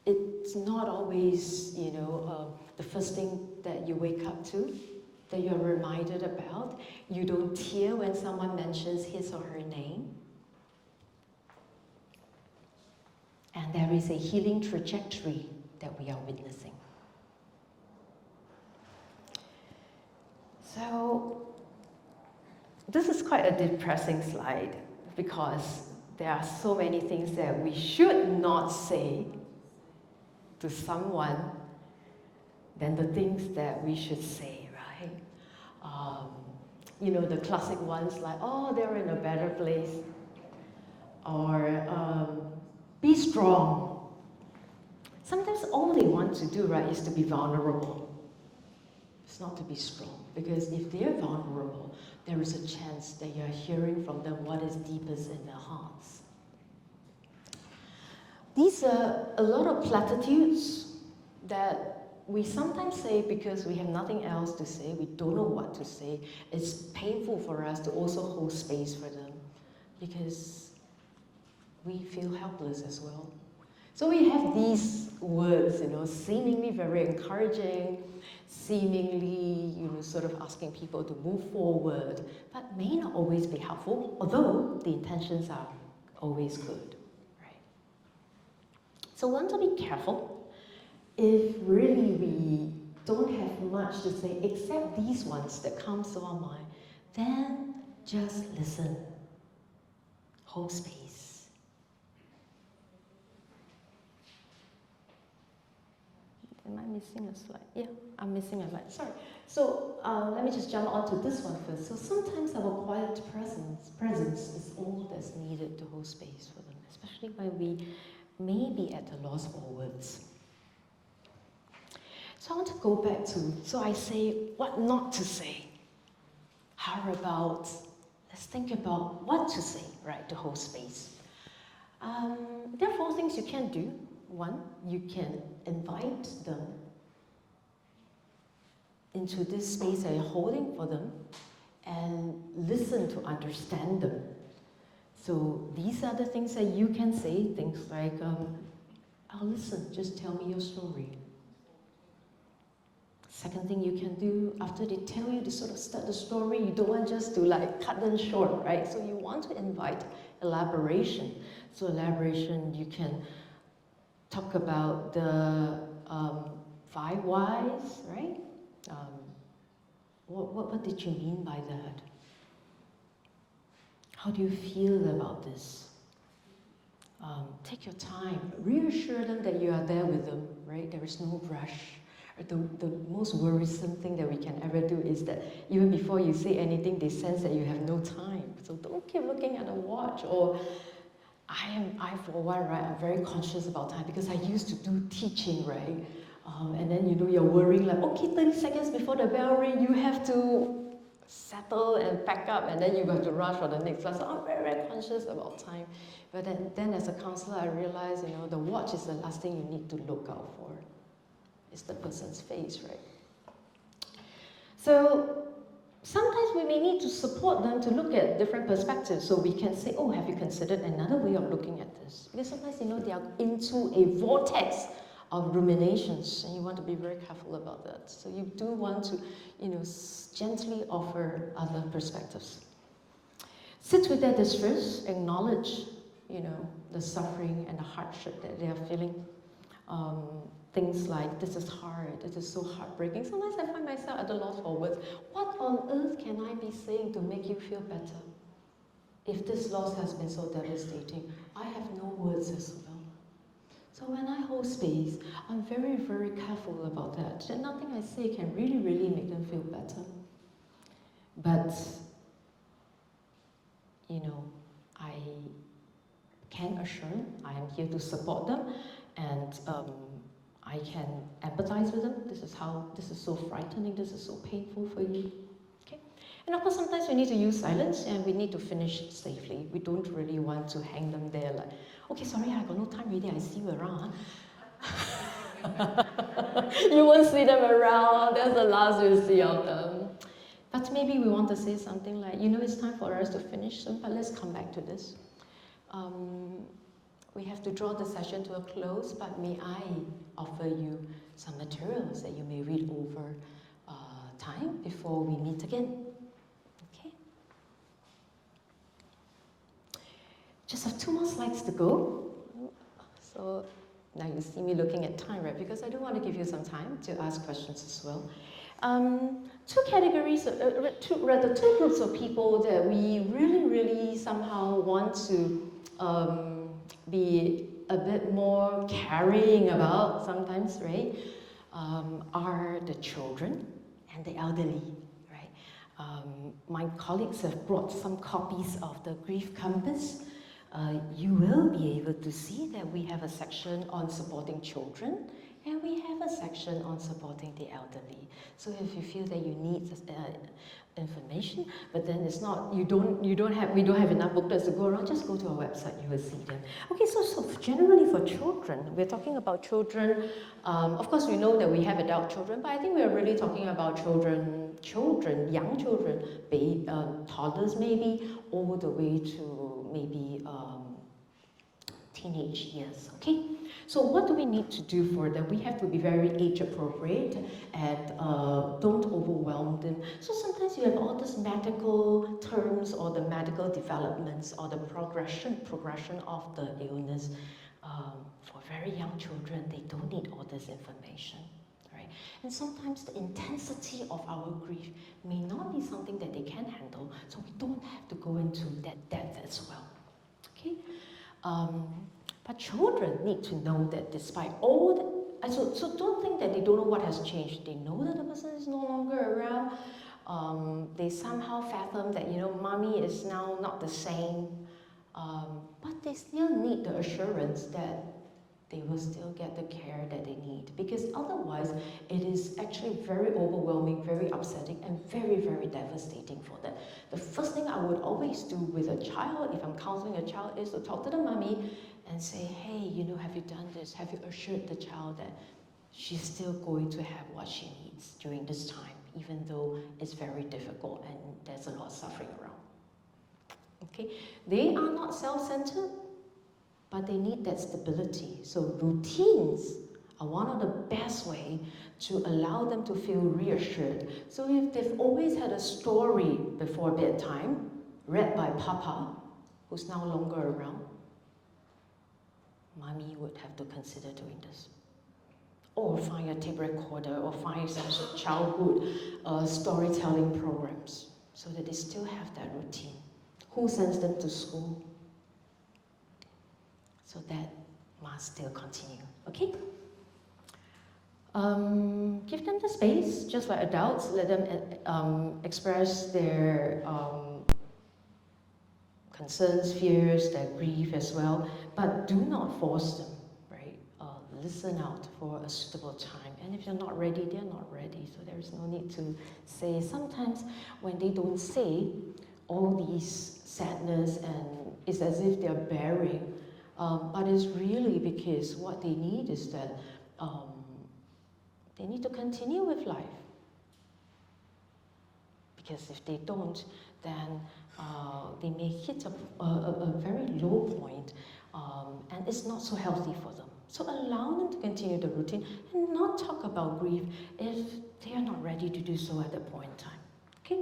It's not always, you know, the first thing that you wake up to, that you're reminded about. You don't tear when someone mentions his or her name. And there is a healing trajectory that we are witnessing. So this is quite a depressing slide because there are so many things that we should not say to someone than the things that we should say, right? You know, the classic ones like, oh, they're in a better place, or be strong. Sometimes all they want to do, right, is to be vulnerable. It's not to be strong, because if they're vulnerable, there is a chance that you're hearing from them what is deepest in their hearts. These are a lot of platitudes that we sometimes say because we have nothing else to say, we don't know what to say. It's painful for us to also hold space for them because we feel helpless as well. So we have these words, you know, seemingly very encouraging, seemingly, you know, sort of asking people to move forward, but may not always be helpful, although the intentions are always good, right? So we want to be careful. If really we don't have much to say except these ones that come to our mind, then just listen. Hold space. Am I missing a slide? Yeah, I'm missing a slide. Sorry. So let me just jump on to this one first. So sometimes our quiet presence is all that's needed to hold space for them, especially when we may be at a loss for words. So I want to go back to, so I say what not to say. How about, let's think about what to say, right, to hold space. There are 4 things you can do. 1, you can invite them into this space that you're holding for them and listen to understand them. So these are the things that you can say, things like, I'll listen, just tell me your story. Second thing you can do, after they tell you to sort of start the story, you don't want just to like cut them short, right? So you want to invite elaboration. So elaboration, you can talk about the 5 whys, right? What did you mean by that? How do you feel about this? Take your time. Reassure them that you are there with them, right? There is no rush. The most worrisome thing that we can ever do is that even before you say anything, they sense that you have no time. So don't keep looking at a watch. Or I for one, right, I'm very conscious about time because I used to do teaching, right? And then, you know, you're worrying like, okay, 30 seconds before the bell ring, you have to settle and pack up, and then you have to rush for the next class. So I'm very, very conscious about time. But then as a counselor, I realized, you know, the watch is the last thing you need to look out for. It's the person's face, right? So sometimes we may need to support them to look at different perspectives. So we can say, oh, have you considered another way of looking at this? Because sometimes, you know, they are into a vortex of ruminations, and you want to be very careful about that. So you do want to, you know, gently offer other perspectives. Sit with their distress, acknowledge, you know, the suffering and the hardship that they are feeling. Things like, this is hard, this is so heartbreaking. Sometimes I find myself at a loss for words. What on earth can I be saying to make you feel better? If this loss has been so devastating, I have no words as well. So when I hold space, I'm very, very careful about that. And nothing I say can really, really make them feel better. But, you know, I can assure them I am here to support them, and I can empathize with them. This is so frightening, this is so painful for you. Okay? And of course, sometimes we need to use silence and we need to finish safely. We don't really want to hang them there like, okay, sorry, I got no time really, I see you around. You won't see them around, that's the last you'll see of them. But maybe we want to say something like, you know, it's time for us to finish soon, but let's come back to this. We have to draw the session to a close, but may I offer you some materials that you may read over time before we meet again. Okay? Just have 2 more slides to go. So now you see me looking at time, right? Because I do want to give you some time to ask questions as well. 2 categories, two groups of people that we really somehow want to be a bit more caring about sometimes, right? Are the children and the elderly, right? My colleagues have brought some copies of the Grief Compass. You will be able to see that we have a section on supporting children and we have a section on supporting the elderly. So if you feel that you need information, but then it's not, we don't have enough booklets to go around, just go to our website, you will see them. Okay, so generally for children, we're talking about children, of course we know that we have adult children, but I think we're really talking about children, young children, toddlers maybe, all the way to maybe teenage years, okay? So what do we need to do for them? We have to be very age appropriate and don't overwhelm them. So sometimes you have all these medical terms or the medical developments or the progression of the illness. For very young children, they don't need all this information, right? And sometimes the intensity of our grief may not be something that they can handle, so we don't have to go into that depth as well, okay? But children need to know that despite all the, so don't think that they don't know what has changed. They know that the person is no longer around. They somehow fathom that, you know, mommy is now not the same. But they still need the assurance that they will still get the care that they need. Because otherwise, it is actually very overwhelming, very upsetting, and very devastating for them. The first thing I would always do with a child, if I'm counseling a child, is to talk to the mommy and say, hey, you know, have you done this? Have you assured the child that she's still going to have what she needs during this time, even though it's very difficult and there's a lot of suffering around? Okay, they are not self-centered, but they need that stability. So routines are one of the best ways to allow them to feel reassured. So if they've always had a story before bedtime, read by Papa, who's no longer around, Mommy would have to consider doing this. Or find a tape recorder, or find some childhood storytelling programs, so that they still have that routine. Who sends them to school? So that must still continue, okay? Give them the space, just like adults, let them express their concerns, fears, their grief as well, but do not force them, right? Listen out for a suitable time, and if you're not ready, they're not ready, so there's no need to say. Sometimes when they don't say all these sadness, and it's as if they're bearing, but it's really because what they need is that they need to continue with life. Because if they don't, then they may hit a very low point, and it's not so healthy for them. So allow them to continue the routine and not talk about grief if they are not ready to do so at that point in time, okay?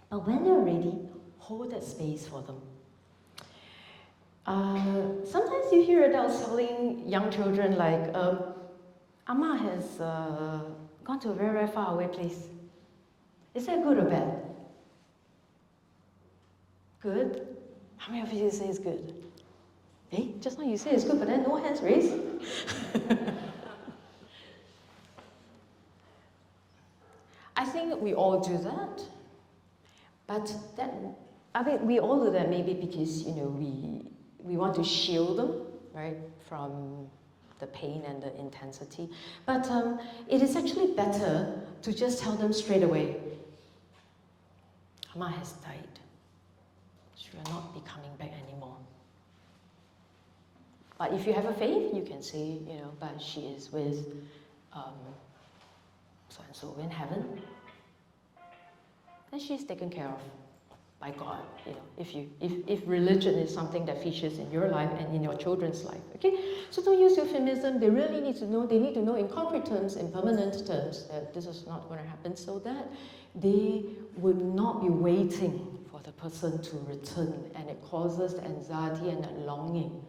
But when they're ready, hold that space for them. Sometimes you hear adults telling young children like, Amma has gone to a very far away place. Is that good or bad? Good? How many of you say it's good? Hey, just now you say it's good, but then no hands raised. I think we all do that. But that, I mean, we all do that maybe because, you know, we want to shield them, right, from the pain and the intensity. But it is actually better to just tell them straight away, Amma has died. She will not be coming back anymore. But if you have a faith, you can say, you know, but she is with so-and-so in heaven. And she's taken care of by God, you know, if religion is something that features in your life and in your children's life, okay? So don't use euphemism. They really need to know, they need to know in concrete terms, in permanent terms, that this is not going to happen, so that they would not be waiting for the person to return, and it causes anxiety and longing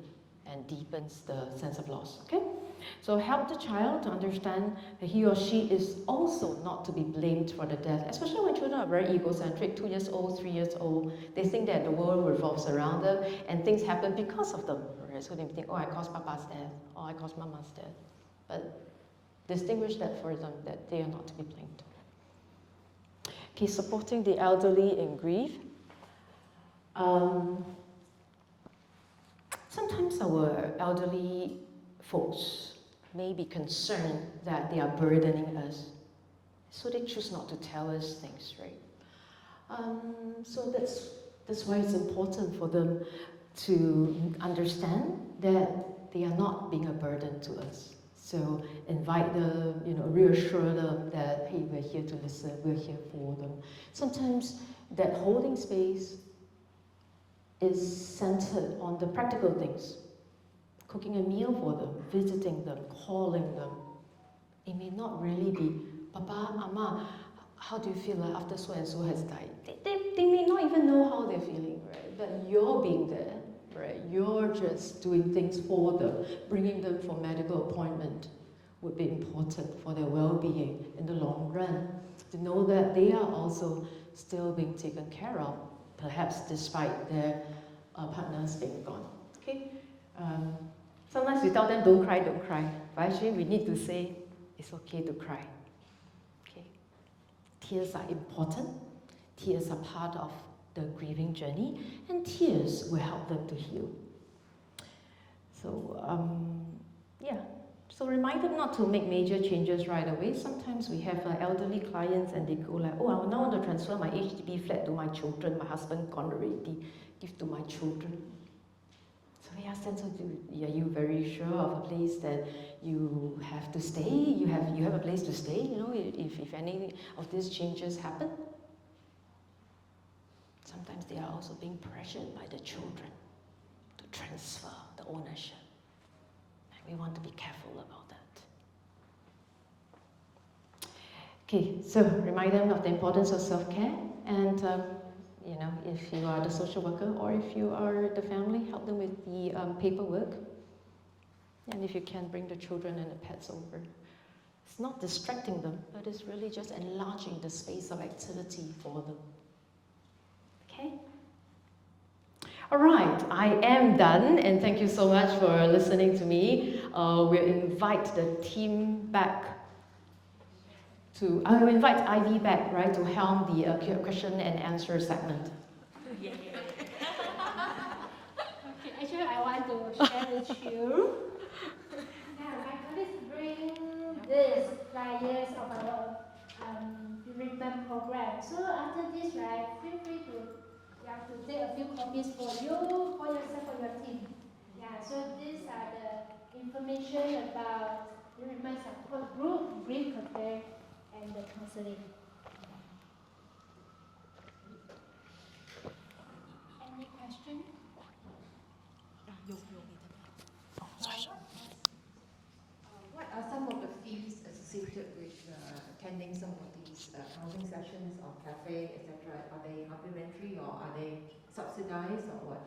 and deepens the sense of loss, okay? So help the child to understand that he or she is also not to be blamed for the death, especially when children are very egocentric, 2 years old, 3 years old. They think that the world revolves around them and things happen because of them, right? So they think, oh, I caused Papa's death, or I caused Mama's death. But distinguish that for them, that they are not to be blamed. Okay, supporting the elderly in grief. Sometimes our elderly folks may be concerned that they are burdening us, so they choose not to tell us things, right? So that's why it's important for them to understand that they are not being a burden to us. So invite them, you know, reassure them that, hey, we're here to listen, we're here for them. Sometimes that holding space is centered on the practical things. Cooking a meal for them, visiting them, calling them. It may not really be, Papa, Amma, how do you feel like after so-and-so has died? They may not even know how they're feeling, right? But you're being there, right? You're just doing things for them. Bringing them for medical appointment would be important for their well-being in the long run. To know that they are also still being taken care of, perhaps despite their partners being gone, okay? Sometimes we tell them, don't cry, but actually we need to say, it's okay to cry, okay? Tears are important. Tears are part of the grieving journey, and tears will help them to heal. So, yeah. So remind them not to make major changes right away. Sometimes we have elderly clients and they go like, oh, I now want to transfer my HDB flat to my children. My husband gone already. Give to my children. So we ask them, so are you very sure of a place that you have to stay? You have a place to stay, you know, if any of these changes happen? Sometimes they are also being pressured by the children to transfer the ownership. And we want to be careful about that. Okay, so remind them of the importance of self-care, and you know, if you are the social worker or if you are the family, help them with the paperwork. And if you can, bring the children and the pets over. It's not distracting them, but it's really just enlarging the space of activity for them. Okay? All right, I am done, and thank you so much for listening to me. We'll invite the team back to, I will invite Ivy back, right, to helm the question and answer segment. Okay, actually I want to share with you. Yeah, my colleagues bring this flyers of our bereavement program. So after this, right, feel free to, you have to take a few copies for you, for yourself, for your team. Yeah, so these are the information about bereavement support group, grief care, and the counseling. Any question? What are some of the fees associated with attending some of these counseling sessions or cafe, etc.? Are they complimentary or are they subsidized or what?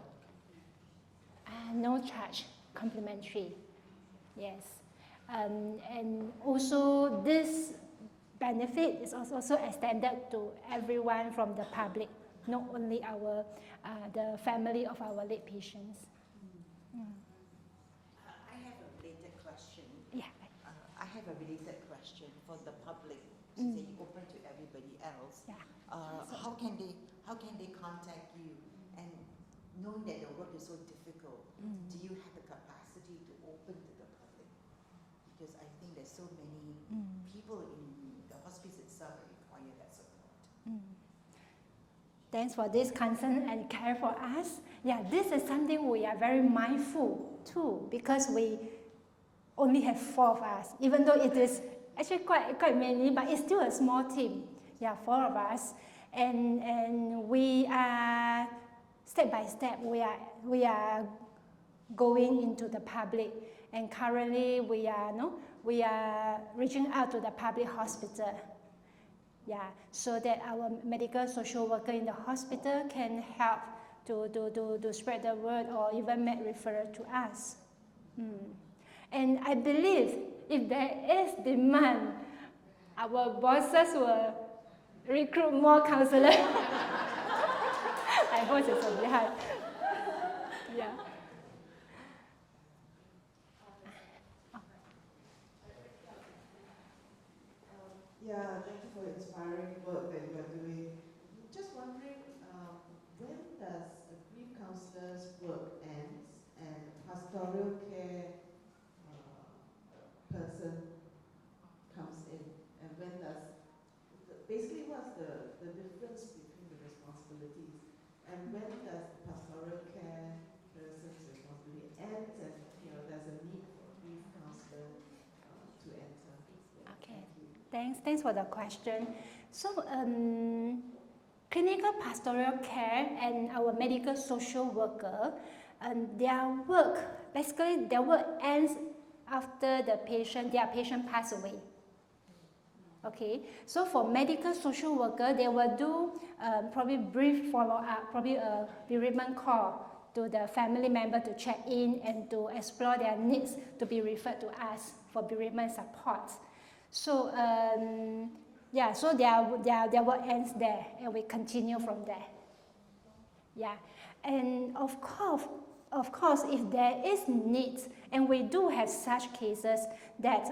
No charge, complimentary. Yes. And also this benefit is also extended to everyone from the public, not only our the family of our late patients. I have a related question. Yeah. I have a related question for the public, so they open to everybody else. Yeah. How can they contact you? And knowing that your work is so difficult, do you have the capacity to open to the public? because I think there's so many people in the hospice itself that require that support. Thanks for this concern and care for us. Yeah, this is something we are very mindful too, because we only have 4 of us, even though it is actually quite many, but it's still a small team. Yeah, 4 of us, and we are step by step. We are going into the public, and currently we are reaching out to the public hospital. Yeah, so that our medical social worker in the hospital can help to spread the word or even make referral to us. And I believe if there is demand, our bosses will recruit more counselors. I hope it's so hard. Yeah. Yeah, thank you for the inspiring work that you are doing. Just wondering, when does a grief counselor's work ends and pastoral care person comes in? And when does, basically what's the difference between the responsibilities? And when does the pastoral care person's responsibility ends and there's a need for a grief counselor to enter? Okay. Thanks for the question. So, clinical pastoral care and our medical social worker, their work ends after their patient pass away. Okay, so for medical social worker, they will do probably brief follow-up, probably a bereavement call to the family member to check in and to explore their needs to be referred to us for bereavement support. So so their work ends there, and we continue from there. Yeah, and of course, if there is needs, and we do have such cases that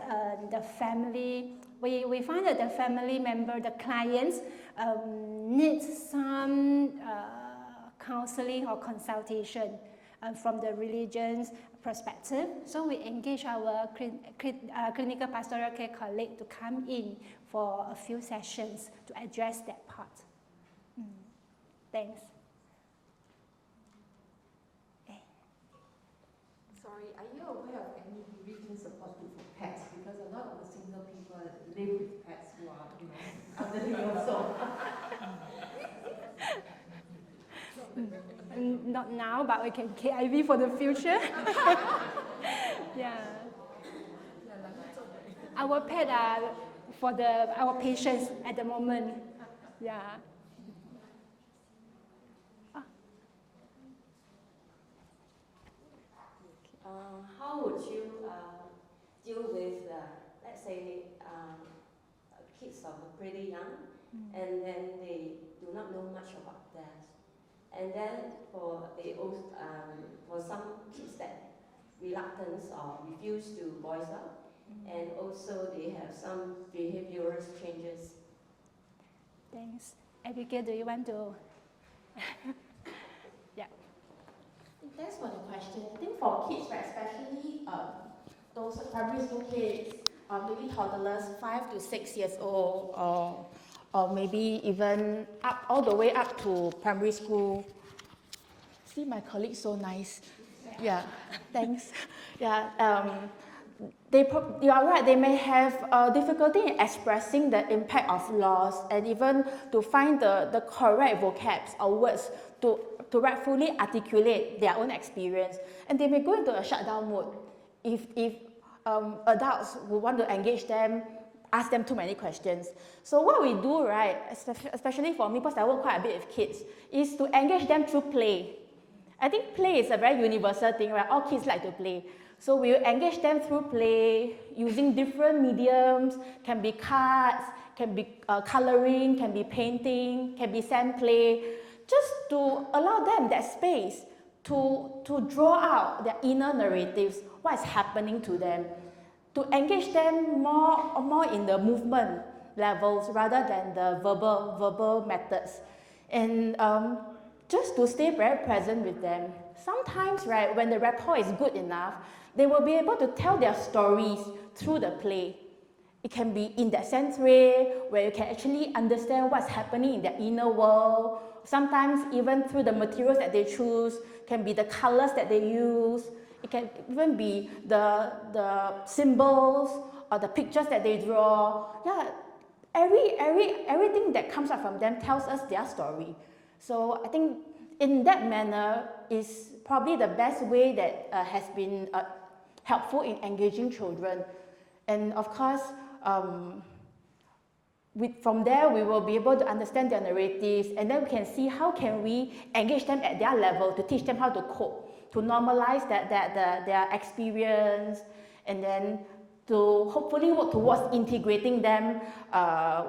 the family, we find that the family member, the clients, needs some counseling or consultation from the religion's perspective. So we engage our clinical pastoral care colleague to come in for a few sessions to address that part. Thanks. Sorry, are you aware of any bereavement support group for pets? Because a lot of the single people live with pets who are, elderly also. Not now, but we can KIV for the future. Yeah. Our pets are for our patients at the moment. Yeah. How would you deal with, let's say, kids are pretty young, and then they do not know much about death, and then for some kids that reluctance or refuse to voice out, and also they have some behavioral changes. Thanks. Abigail, do you want to? Yeah. Thanks for the question. I think for kids, right, especially those primary school kids, or maybe toddlers, 5 to 6 years old, or maybe even all the way up to primary school. See, my colleague so nice. Yeah, thanks. Yeah, you are right. They may have difficulty in expressing the impact of loss, and even to find the correct vocabs or words to rightfully articulate their own experience. And they may go into a shutdown mode if adults who want to engage them ask them too many questions. So what we do, right, especially for me, because I work quite a bit with kids, is to engage them through play. I think play is a very universal thing, right? All kids like to play. So we engage them through play using different mediums, can be cards, can be coloring, can be painting, can be sand play, just to allow them that space to draw out their inner narratives, what is happening to them, to engage them more in the movement levels rather than the verbal methods. And just to stay very present with them. Sometimes, right, when the rapport is good enough, they will be able to tell their stories through the play. It can be in that sense way where you can actually understand what's happening in their inner world. Sometimes even through the materials that they choose, can be the colors that they use. It can even be the symbols or the pictures that they draw. Yeah, everything that comes out from them tells us their story. So I think in that manner is probably the best way that has been helpful in engaging children. And of course, from there we will be able to understand their narratives, and then we can see how can we engage them at their level to teach them how to cope, to normalize their experience, and then to hopefully work towards integrating them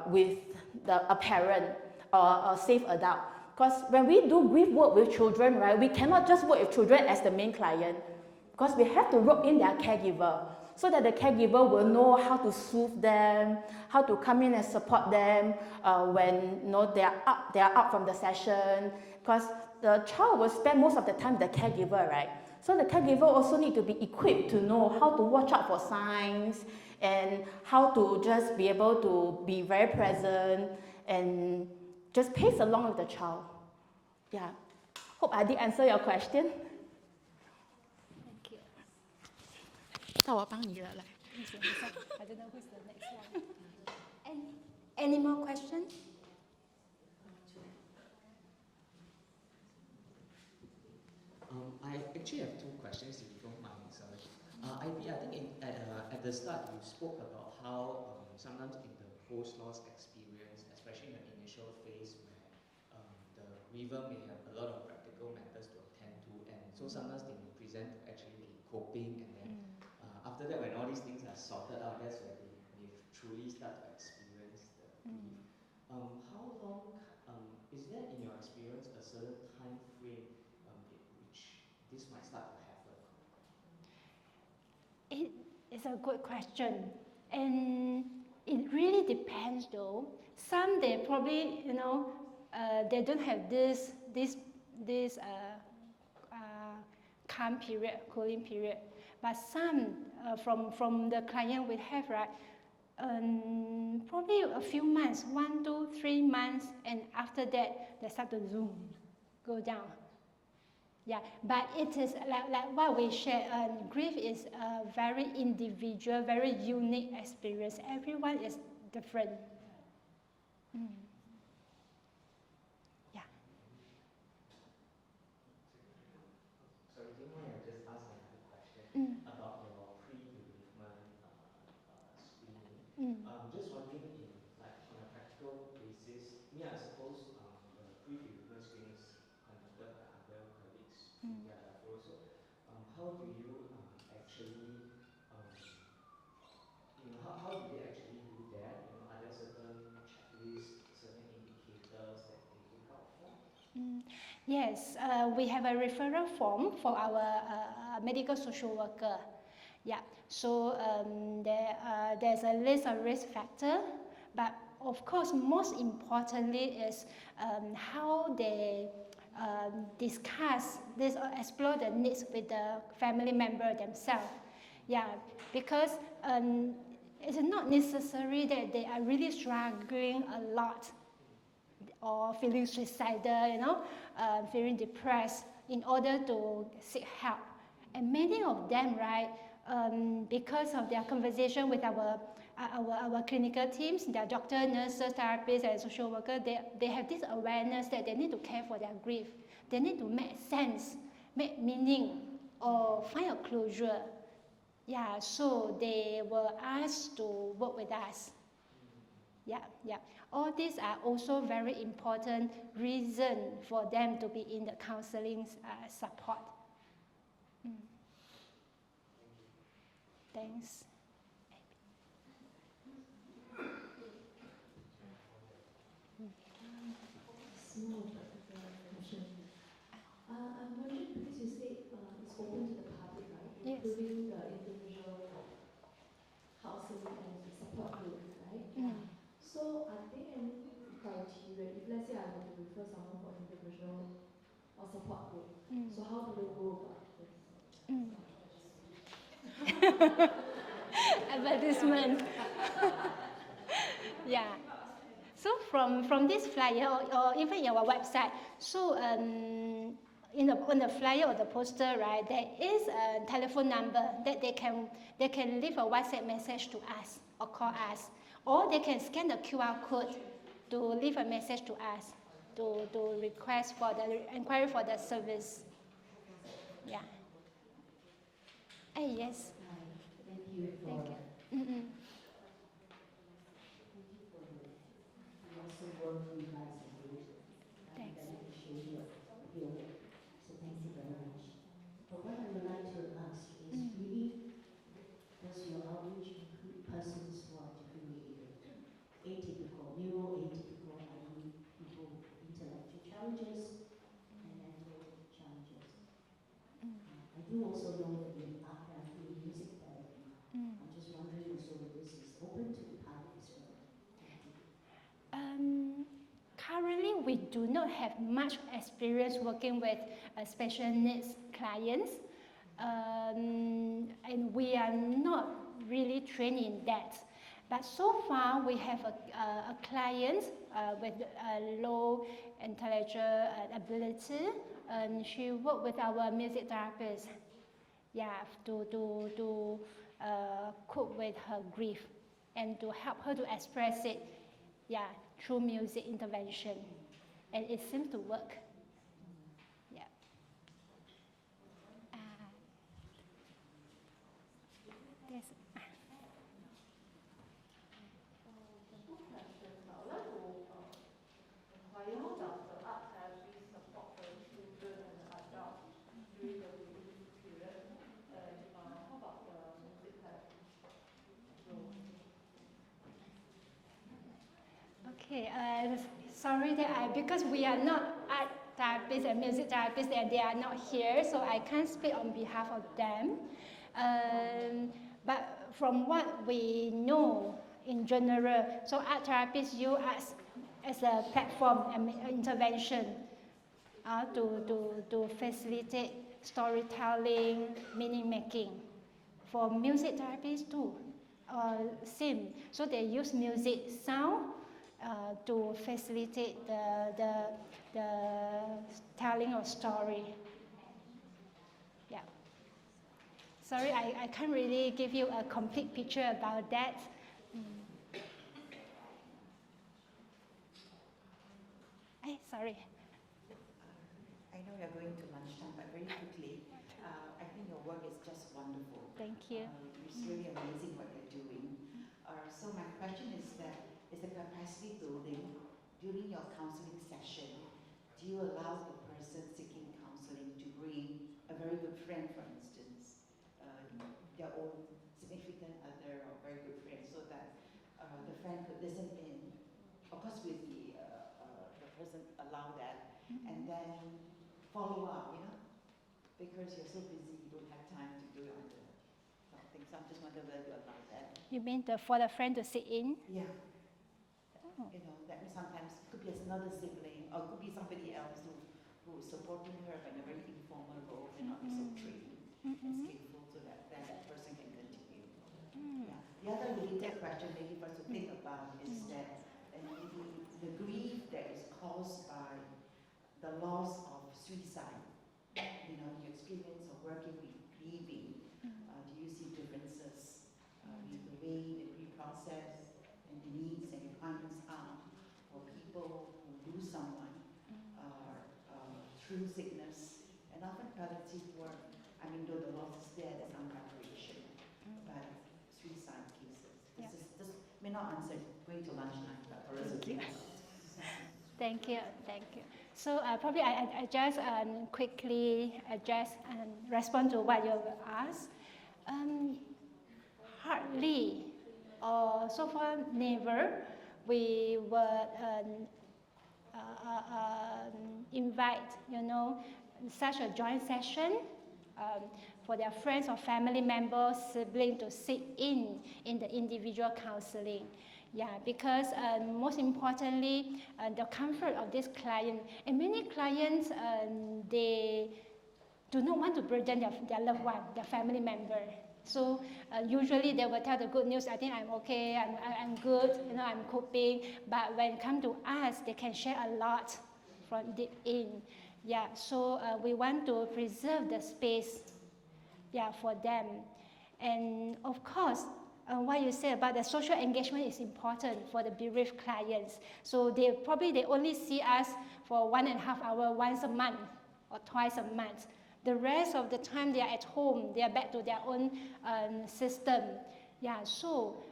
with a parent or a safe adult. Because when we do grief work with children, right, we cannot just work with children as the main client, because we have to rope in their caregiver, so that the caregiver will know how to soothe them, how to come in and support them when they are out from the session. Because the child will spend most of the time with the caregiver, right? So the caregiver also need to be equipped to know how to watch out for signs and how to just be able to be very present and just pace along with the child. Yeah. Hope I did answer your question. I don't know who's the next one. Any more questions? I actually have two questions, if you don't mind, sorry. I think at the start you spoke about how sometimes in the post-loss experience, especially in the initial phase where the griever may have a lot of practical matters to attend to, and so sometimes they may present to actually be coping, and then after that, when all these things are sorted out, that's where they may truly start to experience the grief. How long, is there in your experience a certain time frame in which this might start to happen? It is a good question, and it really depends though. Some they probably, they don't have this calm period, cooling period, but some from the client we have, right, probably a few months, 1 to 3 months, and after that they start to zoom, go down. Yeah, but it is like what we share. Grief is a very individual, very unique experience. Everyone is different. Yeah. Sorry, do you mind I just ask another question about your pre-bereavement screening? Just wondering, on a practical basis, I suppose the pre-bereavement screening is conducted by other colleagues through their referral. So, how do you actually, how do they actually do that? Are there certain checklists, certain indicators that they look out for? Yes, we have a referral form for our medical social worker. Yeah, so there's a list of risk factors, but of course, most importantly is how they discuss this or explore the needs with the family member themselves. Yeah, because it's not necessary that they are really struggling a lot or feeling suicidal, feeling depressed in order to seek help. And many of them, right, because of their conversation with our clinical teams, their doctor, nurses, therapists, and social workers, they have this awareness that they need to care for their grief. They need to make sense, make meaning, or find a closure. Yeah, so they were asked to work with us. Yeah. All these are also very important reasons for them to be in the counseling support. Thanks. Small question. I'm wondering, because you say it's open to the public, right? Yes. Including the individual counseling and the support group, right? So are there any criteria, if let's say I were to refer someone for individual or support group. So how do they go about this? Advertisement. Yeah. So from this flyer or even your website, so on the flyer or the poster, right, there is a telephone number that they can leave a WhatsApp message to us or call us, or they can scan the QR code to leave a message to us to request for the inquiry for the service. Yeah. Yes. Thank you for Thank you. We also work with you guys and Thanks. appreciate your work. So thank you very much. But what I would like to ask is really, does your outreach include persons who are differently atypical, neuroatypical, i.e. people with intellectual challenges and mental challenges? I do also know that you are therapy, music therapy. I'm just wondering also if this is open to the public as well. Currently, we do not have much experience working with special needs clients, and we are not really trained in that. But so far, we have a client with a low intellectual ability, and she worked with our music therapist, yeah, to cope with her grief and to help her to express it, yeah, through music intervention, and it seems to work. Yeah. Yes. How does the art therapy support the children and adults during the grieving period? And how about the music therapy? Okay, sorry that because we are not art therapists and music therapists and they are not here, so I can't speak on behalf of them. But from what we know in general, so art therapists use us as a platform and intervention to facilitate storytelling, meaning making. For music therapists too, same. So they use music sound to facilitate the telling of story. Yeah. Sorry, I can't really give you a complete picture about that. Sorry. I know you're going to lunchtime, but very quickly, I think your work is just wonderful. Thank you. It's really amazing what you're doing. So my question is that, is the capacity building during your counseling session, do you allow the person seeking counseling to bring a very good friend, for instance, their own significant other or very good friend, so that the friend could listen in, of course with the person allow that, and then follow up, because you're so busy, you don't have time to do it on the something. So I'm just wondering whether you allow that. You mean for the friend to sit in? Yeah. That means sometimes it could be another sibling, or it could be somebody else who is supporting her but in a very informal role, and not be so trained and skillful, so that person can continue. Yeah. The other related question maybe for us to think about is that the grief that is caused by the loss of suicide, the experience of working with grieving, do you see differences in the way the grief process and the needs and requirements are for people who lose someone through sickness, and often palliative work, though the loss is there, there's some preparation, but suicide cases. This may not answer going to lunchtime, but for us to think about. Thank you. So probably I just quickly address and respond to what you asked. Hardly, or so far never, we would invite, such a joint session for their friends or family members, siblings to sit in the individual counseling. Yeah, because most importantly, the comfort of this client. And many clients, they do not want to burden their loved one, their family member. So usually they will tell the good news, I think I'm okay, I'm good, you know, I'm coping. But when it comes to us, they can share a lot from deep in. Yeah, so we want to preserve the space, yeah, for them. And of course, what you said about the social engagement is important for the bereaved clients. So they only see us for 1.5 hours once a month or twice a month. The rest of the time they are at home, they are back to their own system. Yeah, so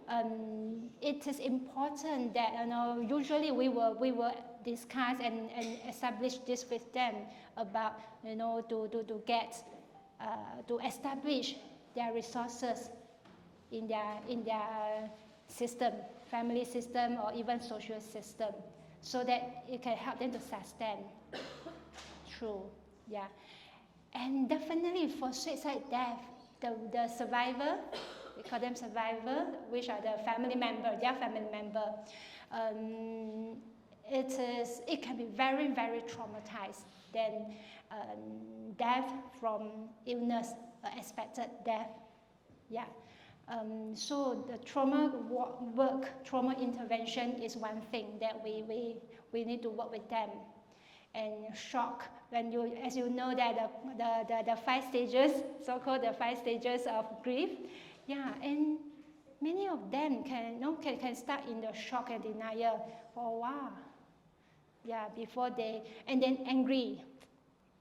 it is important that, you know, usually we will discuss and establish this with them about, you know, to establish their resources in their system, family system, or even social system, so that it can help them to sustain. True, yeah. And definitely for suicide death, the survivor, we call them survivor, which are the family member, their family member, it can be very, very traumatized than death from illness, expected death. Yeah. So the trauma work, trauma intervention is one thing that we need to work with them. And shock, when you, as you know, that the 5 stages, so-called the 5 stages of grief. Yeah, and many of them can start in the shock and denial for a while. Yeah, before and then angry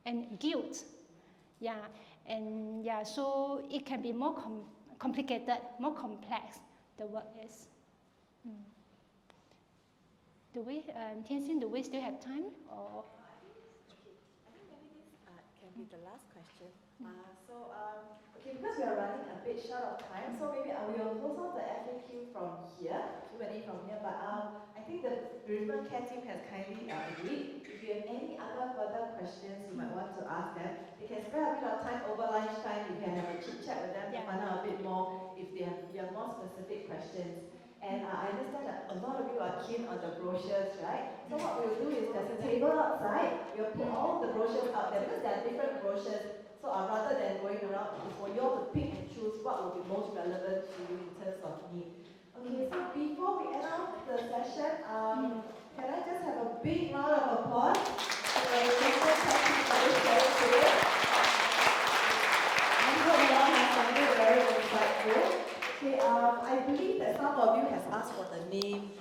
and guilt. Yeah, and yeah, so it can be more complicated, more complex, the work is. Do we, Tianxin, do we still have time? Or? I think maybe this can be the last question. Okay, because we are running a bit short of time, so maybe we will close out the FAQ from here, Q&A from here, but I think the Bereavement Care Team has kindly agreed. If you have any other further questions you might want to ask them, they can spare a bit of time over lunchtime. You can have a chit chat with them to find out a bit more if you have more specific questions. And I understand that a lot of you are keen on the brochures, right? So what we'll do is there's a table outside. We'll put all the brochures out there because there are different brochures. So rather than going around, it's for you all to pick and choose what will be most relevant to you in terms of need. Okay, so before we end off the session, can I just have a big round of applause for the Bereavement Care Team for this sharing today? I hope you all have something very insightful. Okay, I believe that some of you has asked for the name,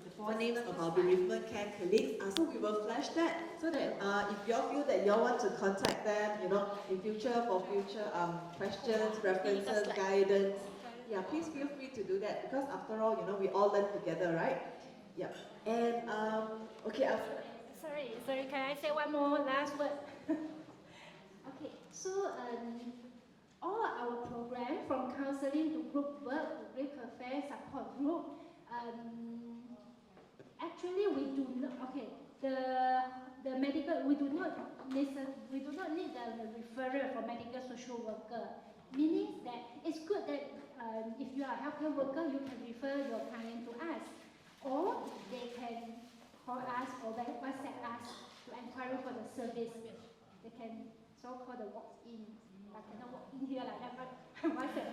the 4 names of our bereavement care colleagues. So we will flash that so that if you all feel that you all want to contact them, you know, in future for future questions, references, guidance, yeah, please feel free to do that because after all, you know, we all learn together, right? Yeah. And okay, Sorry, can I say one more last word? Okay, so all our program, from counseling to group work to grief care support group, actually we do not, okay, the medical, we do not need the referral from medical social worker, meaning that it's good that if you are a healthcare worker, you can refer your client to us, or they can call us or WhatsApp us to inquire for the service. They can so-called the walk-in. I cannot walk in here like that, but WhatsApp